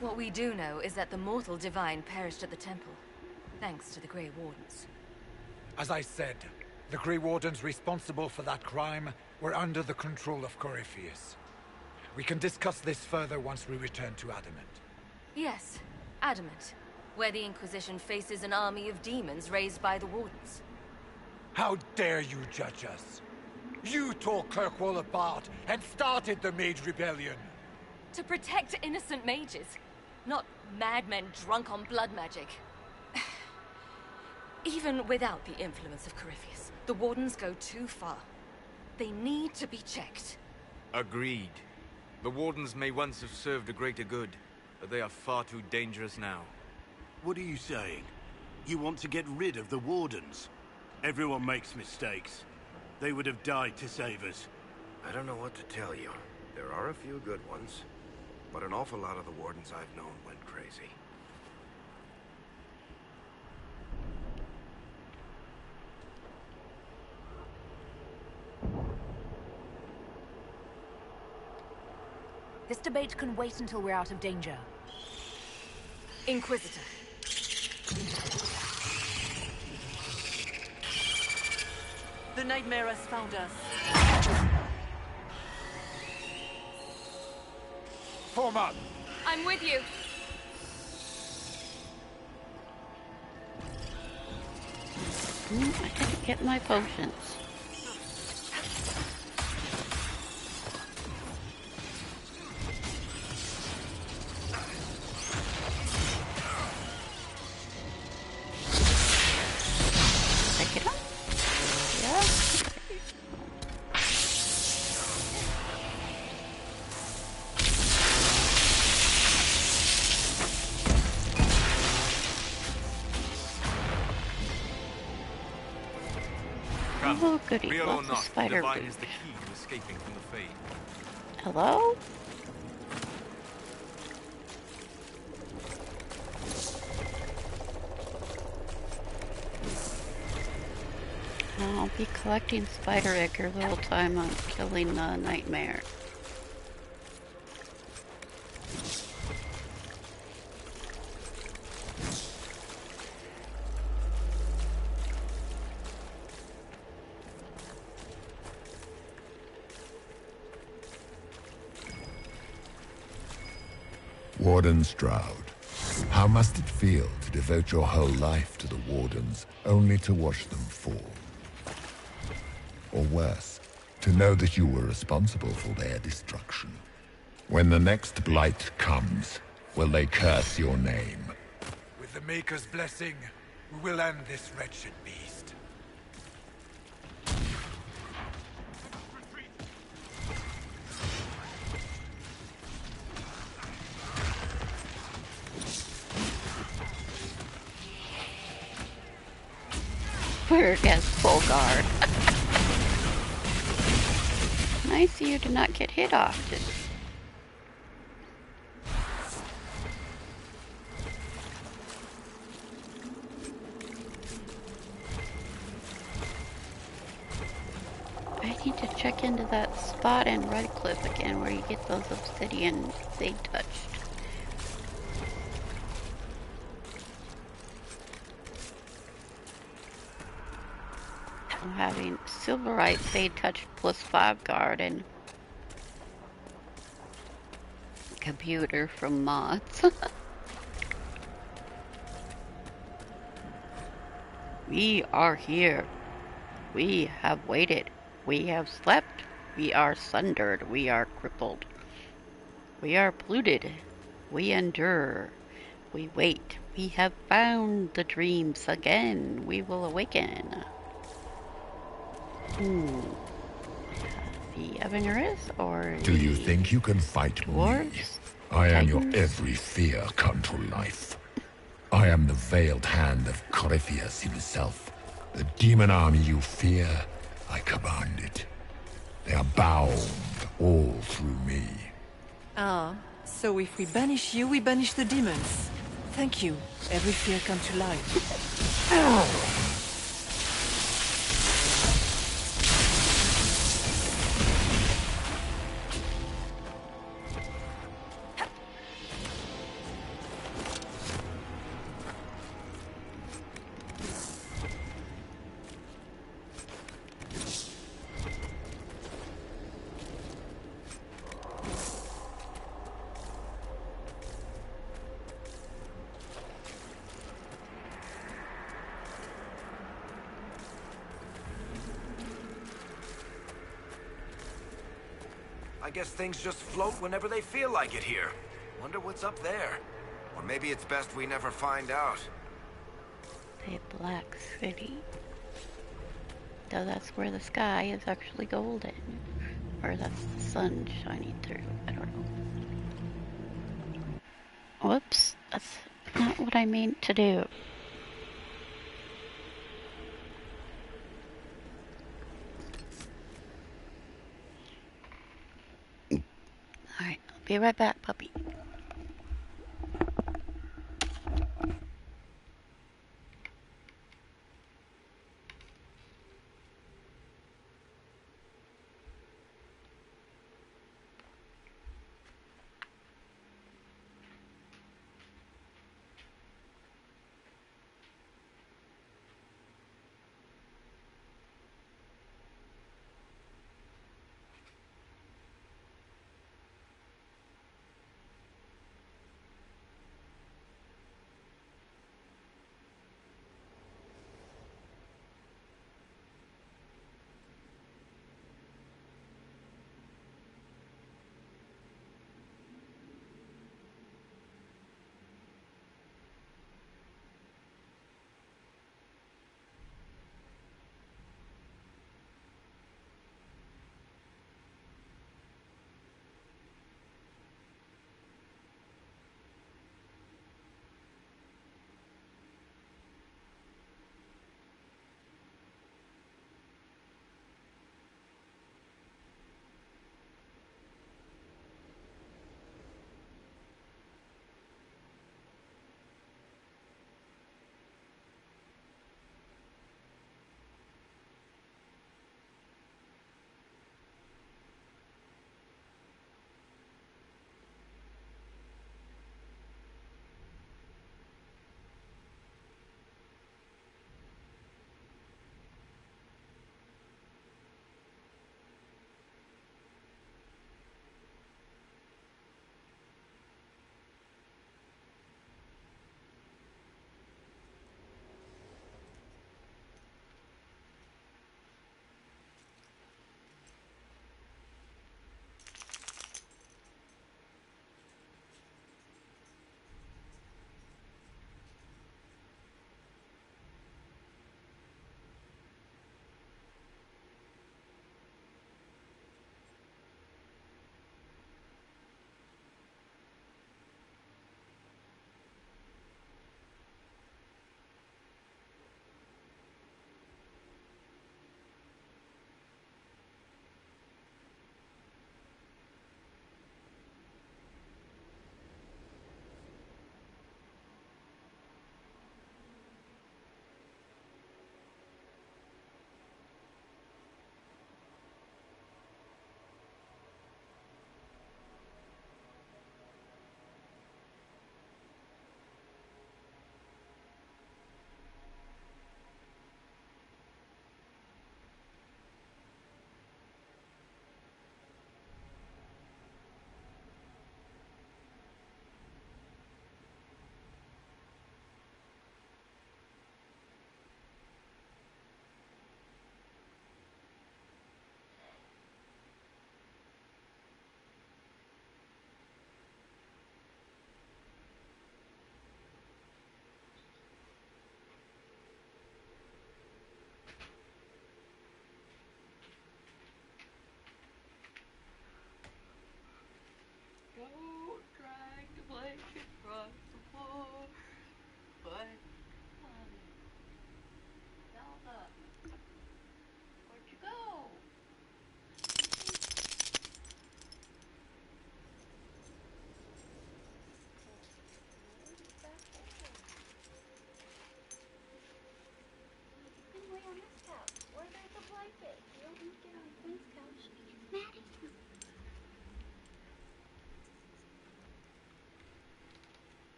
What we do know is that the mortal divine perished at the temple, thanks to the Grey Wardens. As I said, the Grey Wardens responsible for that crime were under the control of Corypheus. We can discuss this further once we return to Adamant. Yes, Adamant, where the Inquisition faces an army of demons raised by the Wardens. How dare you judge us? You tore Kirkwall apart and started the Mage Rebellion! To protect innocent mages, not madmen drunk on blood magic. Even without the influence of Corypheus, the Wardens go too far. They need to be checked. Agreed. The Wardens may once have served a greater good, but they are far too dangerous now. What are you saying? You want to get rid of the Wardens? Everyone makes mistakes. They would have died to save us. I don't know what to tell you. There are a few good ones, but an awful lot of the Wardens I've known went crazy. This debate can wait until we're out of danger. Inquisitor. The nightmare has found us. Form up! I'm with you. I gotta get my potions. Pick it up. Yeah. Oh, goody. Real or Lots of not, spider Divine food. is the key to escaping from the Fade. Hello? I'll be collecting spider ichor the whole time I'm killing the nightmare. Warden Stroud, how must it feel to devote your whole life to the Wardens, only to watch them fall? Or worse, to know that you were responsible for their destruction. When the next blight comes, will they curse your name? With the Maker's blessing, we will end this wretched beast. We're against full guard. Nice of you to not get hit often. I need to check into that spot in Redcliffe again where you get those obsidian they touched. I'm having Silverite Fade Touch plus 5 guard and computer from mods. We are here. We have waited. We have slept. We are sundered. We are crippled. We are polluted. We endure. We wait. We have found the dreams again. We will awaken. The Evaners or Do you think you can fight dwarves? me? I am your Titans? every fear come to life. I am the veiled hand of Corypheus himself. The demon army you fear, I command it. They are bound all through me. Ah, so if we banish you, we banish the demons. Thank you. Every fear come to life. I guess things just float whenever they feel like it here. Wonder what's up there. Or maybe it's best we never find out. The Black City. So that's where the sky is actually golden. Or that's the sun shining through. I don't know. Whoops. That's not what I meant to do. Alright, I'll be right back, puppy.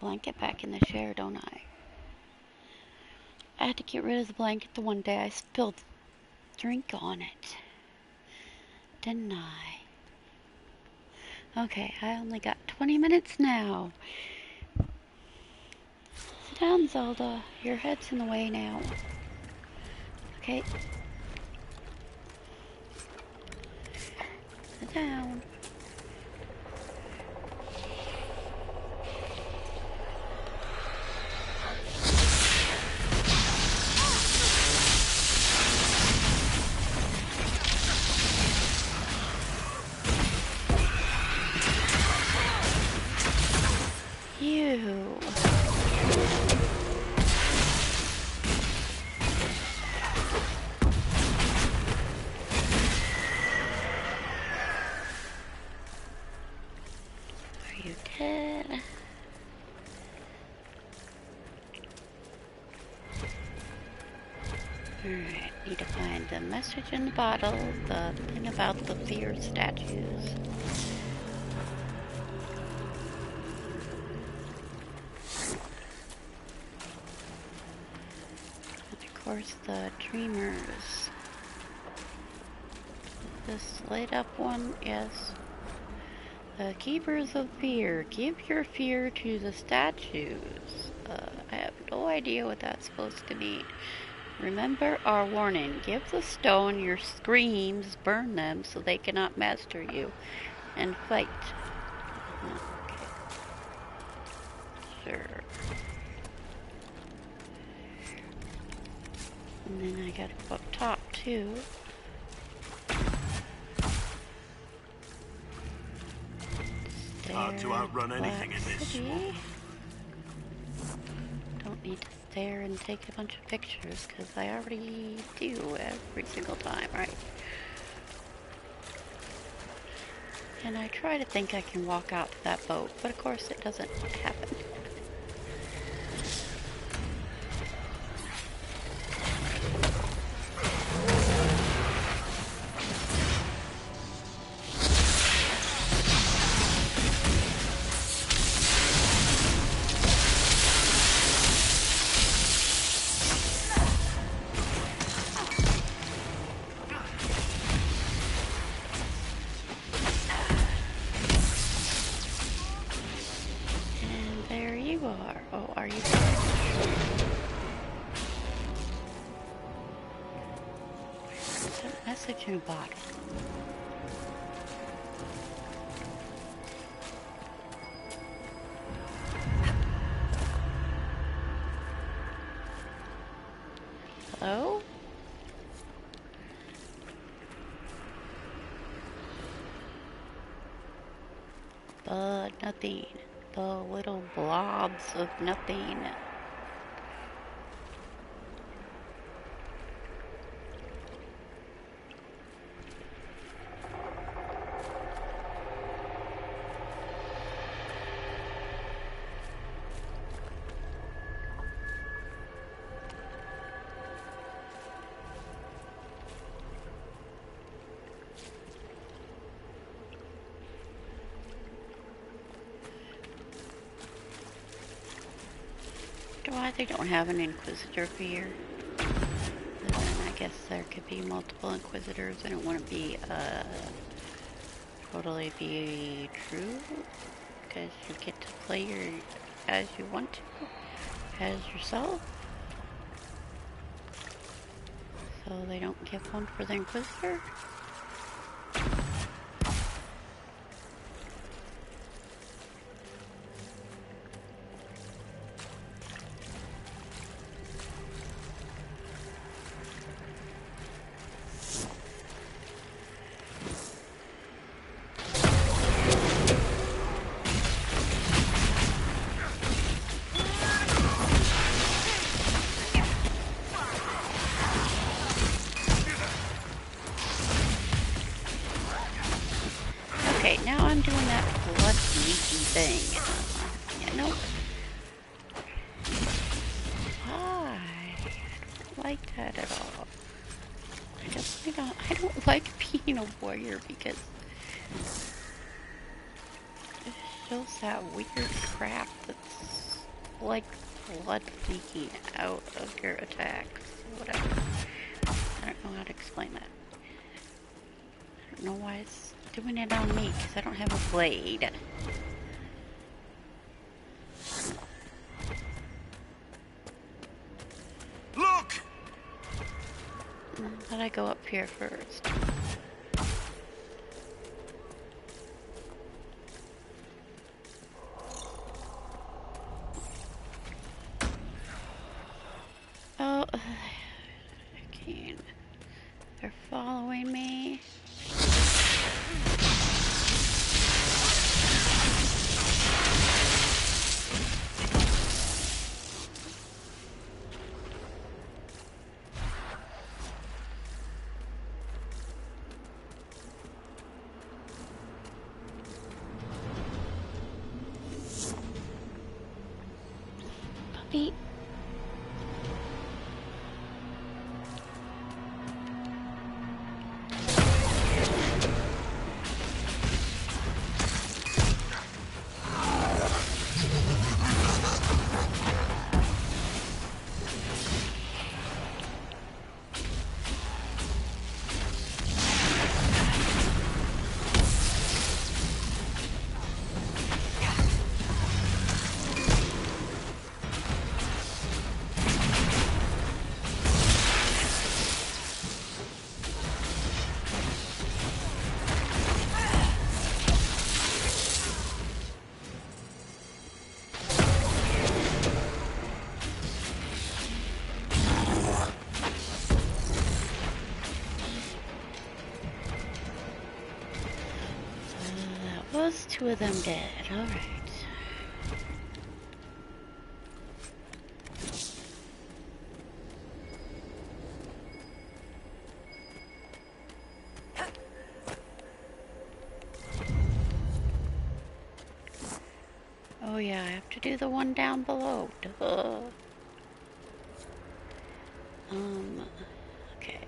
blanket back in the chair, don't I? I had to get rid of the blanket the one day I spilled drink on it. Didn't I? Okay, I only got 20 minutes now. Sit down, Zelda. Your head's in the way now. Okay. Sit down. You. Are you dead? Alright, need to find the message in the bottle, the thing about the fear statues. Of course, the dreamers. This light up one, yes. The keepers of fear. Give your fear to the statues. I have no idea what that's supposed to mean. Remember our warning. Give the stone your screams, burn them so they cannot master you, and fight. Okay. Sure. And then I gotta go up top too. Hard to outrun anything in this swamp. Don't need to stare and take a bunch of pictures, because I already do every single time, right? And I try to think I can walk out to that boat, but of course it doesn't happen. Oh, are you dead? There's a message in a bottle. Hello? But nothing. The little blobs of nothing. Why they don't have an Inquisitor fear? Then I guess there could be multiple Inquisitors. I don't want to be, totally be true. Because you get to play as you want to. As yourself. So they don't give one for the Inquisitor. Okay, now I'm doing that blood leaky thing. Yeah, nope. Why? I don't like that at all. I don't like being a warrior because it shows that weird crap that's like blood leaking out of your attacks. Whatever. I don't know how to explain that. I don't know why it's doing it on me, because I don't have a blade. Look! How do I go up here first? Oh, I can't. They're following me. Puppy. Was two of them dead? All right. Oh yeah, I have to do the one down below. Duh. Okay.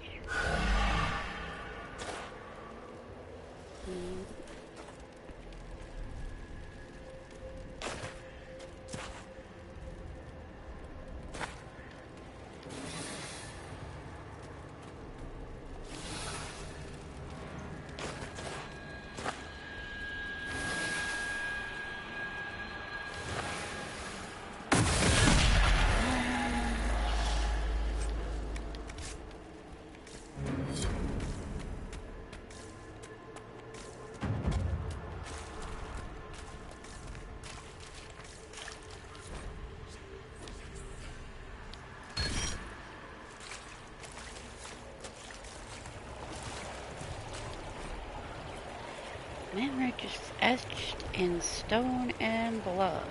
Men are just etched in stone and blood.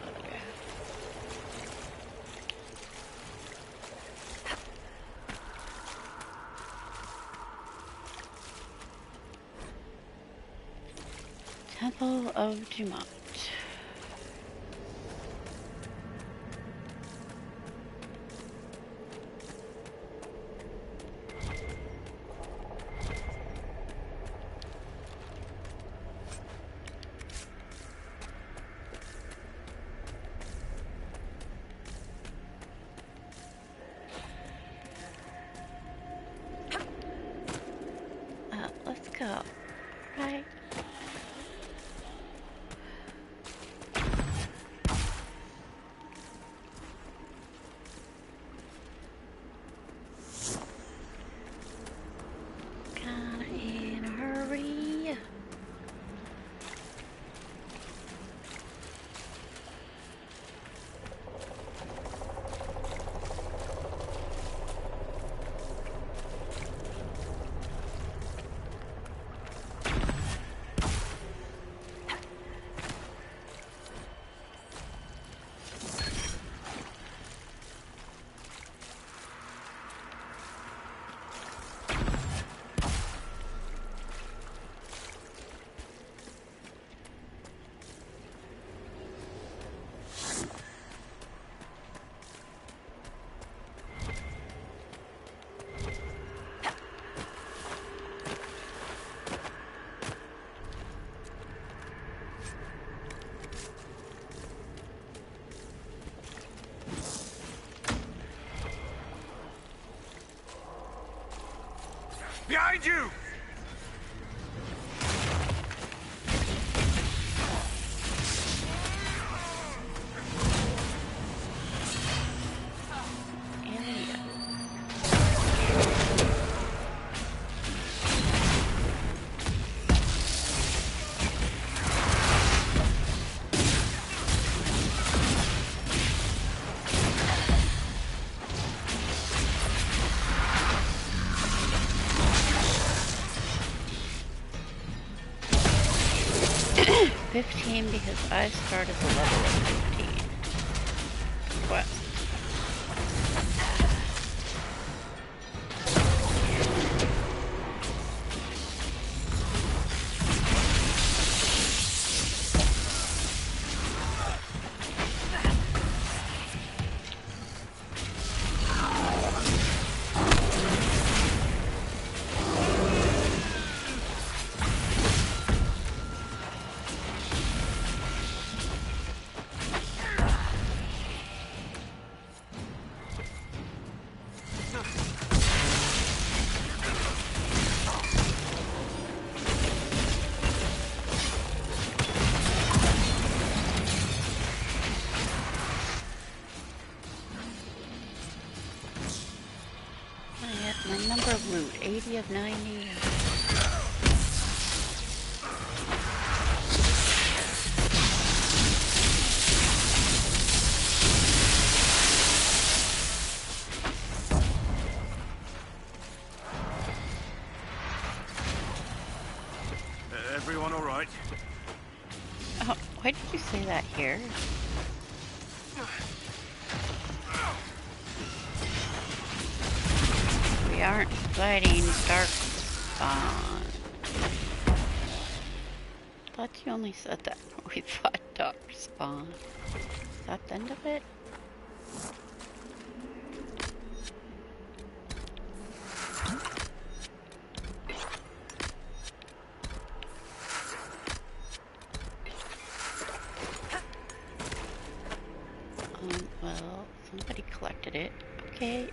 Temple of Jumont. Let's go. Right. Behind you! Because I started the level at 15. Quest. My number of loot, 80 of 90. Everyone all right? Oh, why did you say that here? We aren't fighting Dark Spawn. I thought you only said that when we fought Dark Spawn. Is that the end of it? Well, somebody collected it. Okay.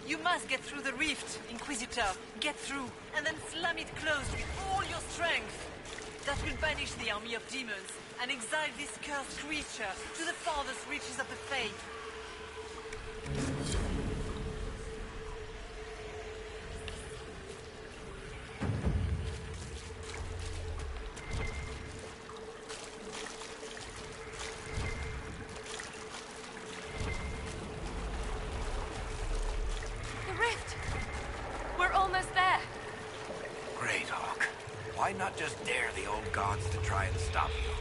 You must get through the rift, Inquisitor. Get through, and then slam it closed with all your strength. That will banish the army of demons and exile this cursed creature to the farthest reaches of the Fade. Why not just dare the old gods to try and stop you?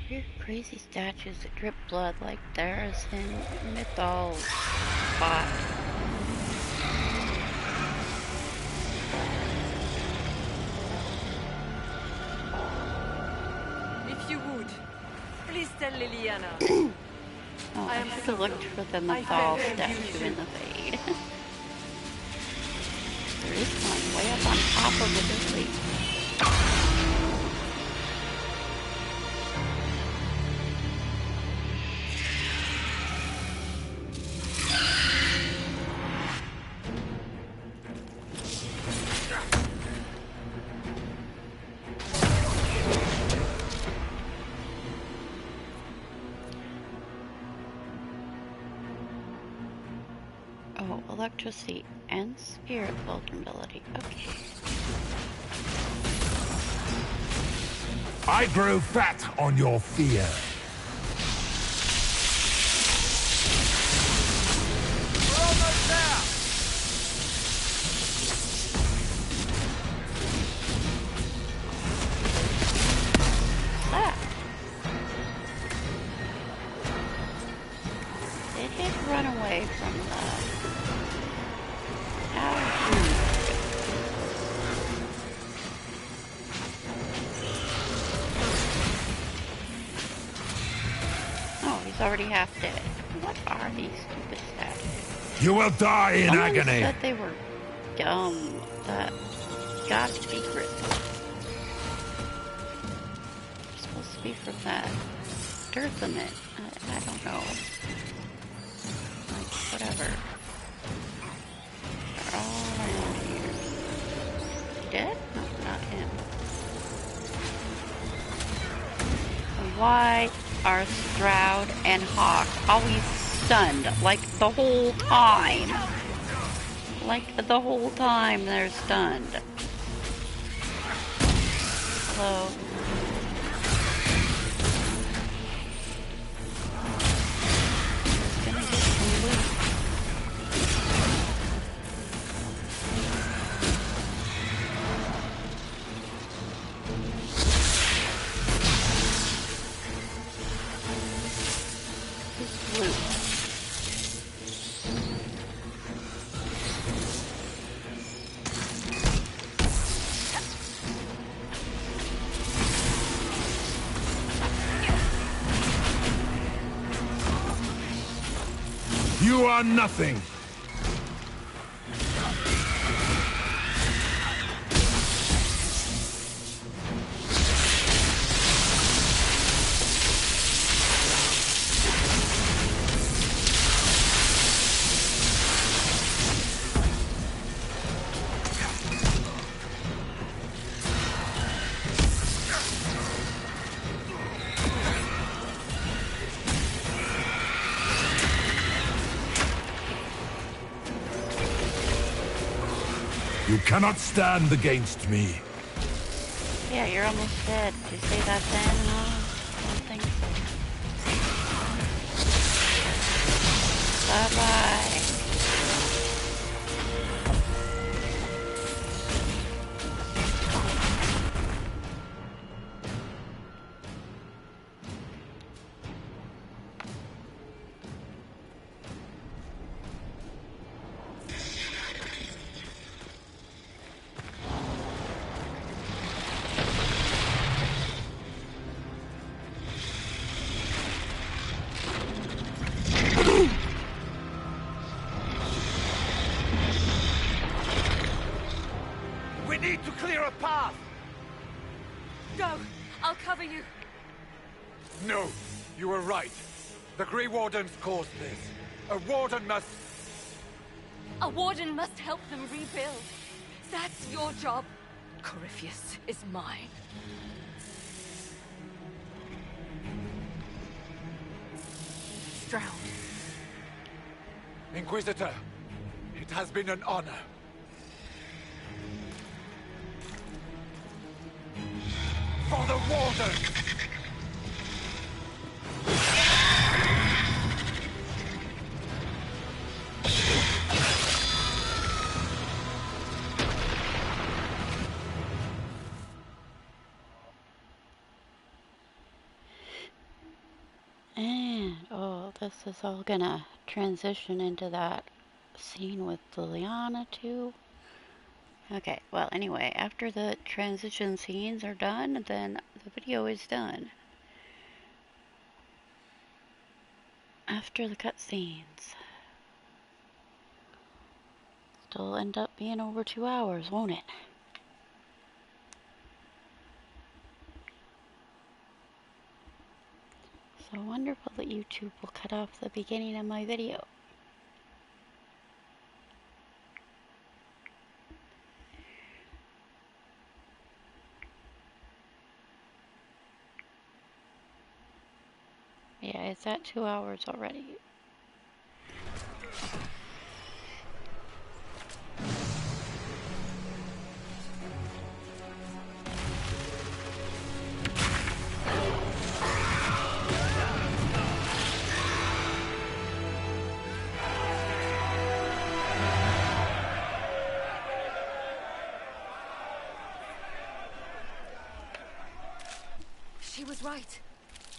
Weird crazy statues that drip blood like theirs in Mythal's spot. If you would, please tell Liliana. Oh, I should have looked for the Mythal statue in the Fade. There is one way up on top of the building. Electricity and spirit vulnerability. Okay. I grow fat on your fear. We're almost there! Ah. kid run away from the... Oh, he's already half dead. What are these stupid statues? You will die in Someone agony. said they were dumb. That got secret. Supposed to be from that Dirthamit. I don't know. Like, whatever. They're all around here. Dead? No, not him. Why are Stroud and Hawk always stunned? Like, the whole time. Like, the whole time they're stunned. Hello? Gonna get some loot. Loot. You are nothing. You cannot stand against me. Yeah, you're almost dead. Did you say that then? I don't think so. Bye-bye. We need to clear a path! Go! I'll cover you. No, you were right. The Grey Wardens caused this. A warden must... A warden must help them rebuild. That's your job. Corypheus is mine. Stroud. Inquisitor, it has been an honor. For the Warden! And, oh, this is all gonna transition into that scene with Liliana, too. Okay, well, anyway, after the transition scenes are done, then the video is done. After the cutscenes. Still end up being over 2 hours, won't it? So wonderful that YouTube will cut off the beginning of my video. Yeah, it's at 2 hours already. She was right.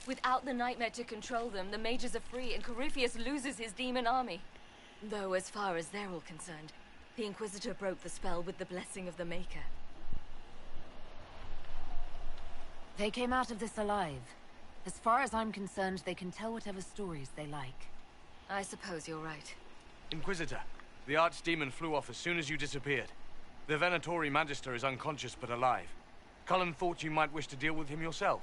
Without the nightmare to control them, the mages are free and Corypheus loses his demon army. Though as far as they're all concerned, the Inquisitor broke the spell with the blessing of the Maker. They came out of this alive. As far as I'm concerned, they can tell whatever stories they like. I suppose you're right. Inquisitor, the Archdemon flew off as soon as you disappeared. The Venatori Magister is unconscious but alive. Cullen thought you might wish to deal with him yourself.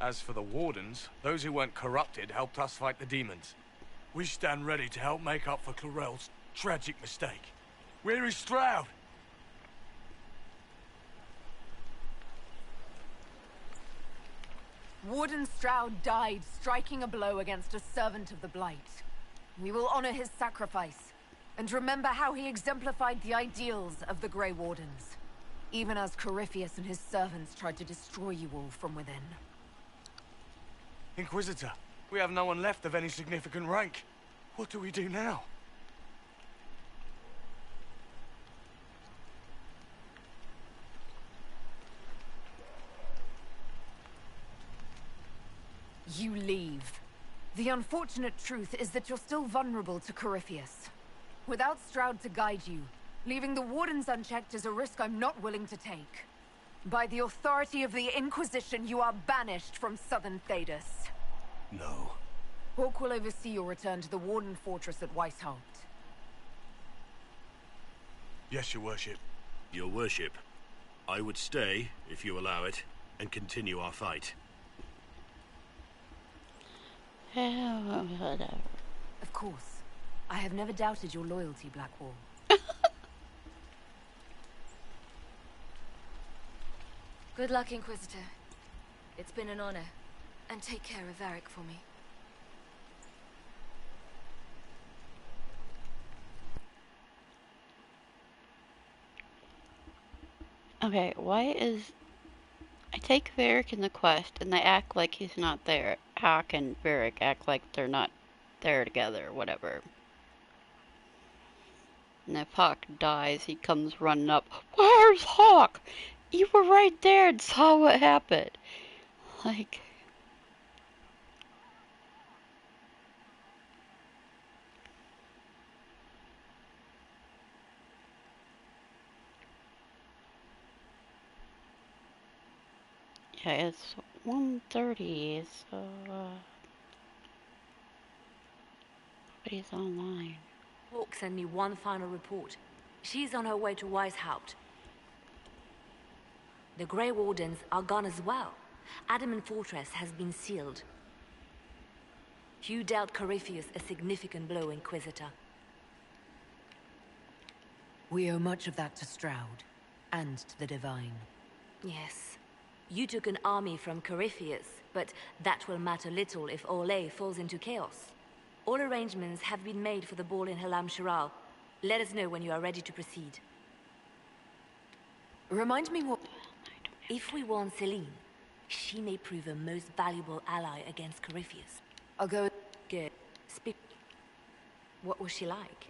As for the Wardens, those who weren't corrupted helped us fight the demons. We stand ready to help make up for Clarel's tragic mistake. Where is Stroud? Warden Stroud died striking a blow against a servant of the Blight. We will honor his sacrifice, and remember how he exemplified the ideals of the Grey Wardens, even as Corypheus and his servants tried to destroy you all from within. Inquisitor, we have no one left of any significant rank. What do we do now? You leave. The unfortunate truth is that you're still vulnerable to Corypheus. Without Stroud to guide you, leaving the Wardens unchecked is a risk I'm not willing to take. By the authority of the Inquisition, you are banished from Southern Thedas. No. Hawk will oversee your return to the Warden Fortress at Weishaupt. Yes, your worship. Your worship, I would stay, if you allow it, and continue our fight. Whatever. Of course. I have never doubted your loyalty, Blackwall. Good luck, Inquisitor. It's been an honor. And take care of Varric for me. Okay, why is... I take Varric in the quest, and they act like he's not there. How can Varric act like they're not there together, or whatever? And if Hawk dies, he comes running up. Where's Hawk? You were right there and saw what happened. Like... Yeah, it's 1:30, so nobody's online. Hawk sent me one final report. She's on her way to Weishaupt. The Grey Wardens are gone as well. Adamant Fortress has been sealed. You dealt Corypheus a significant blow, Inquisitor. We owe much of that to Stroud, and to the Divine. Yes. You took an army from Corypheus, but that will matter little if Orlais falls into chaos. All arrangements have been made for the ball in Halam Shiral. Let us know when you are ready to proceed. Remind me what... If we warn Celine, she may prove a most valuable ally against Corypheus. I'll go... Good. Speak... What was she like?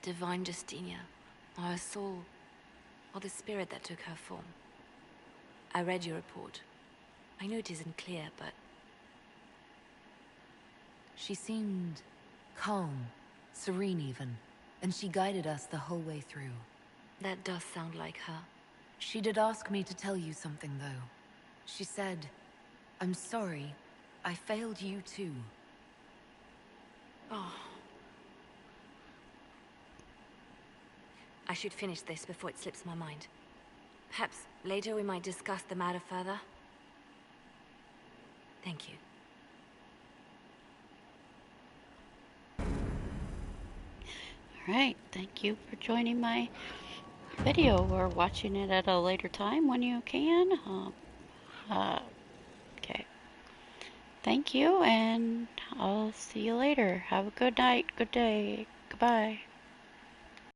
Divine Justinia, or her soul, or the spirit that took her form. I read your report. I know it isn't clear, but... She seemed calm, serene even, and she guided us the whole way through. That does sound like her. She did ask me to tell you something, though. She said, I'm sorry, I failed you too. Oh. I should finish this before it slips my mind. Perhaps later we might discuss the matter further. Thank you. Alright, thank you for joining my video or watching it at a later time when you can. Okay. Thank you, and I'll see you later. Have a good night, good day, goodbye.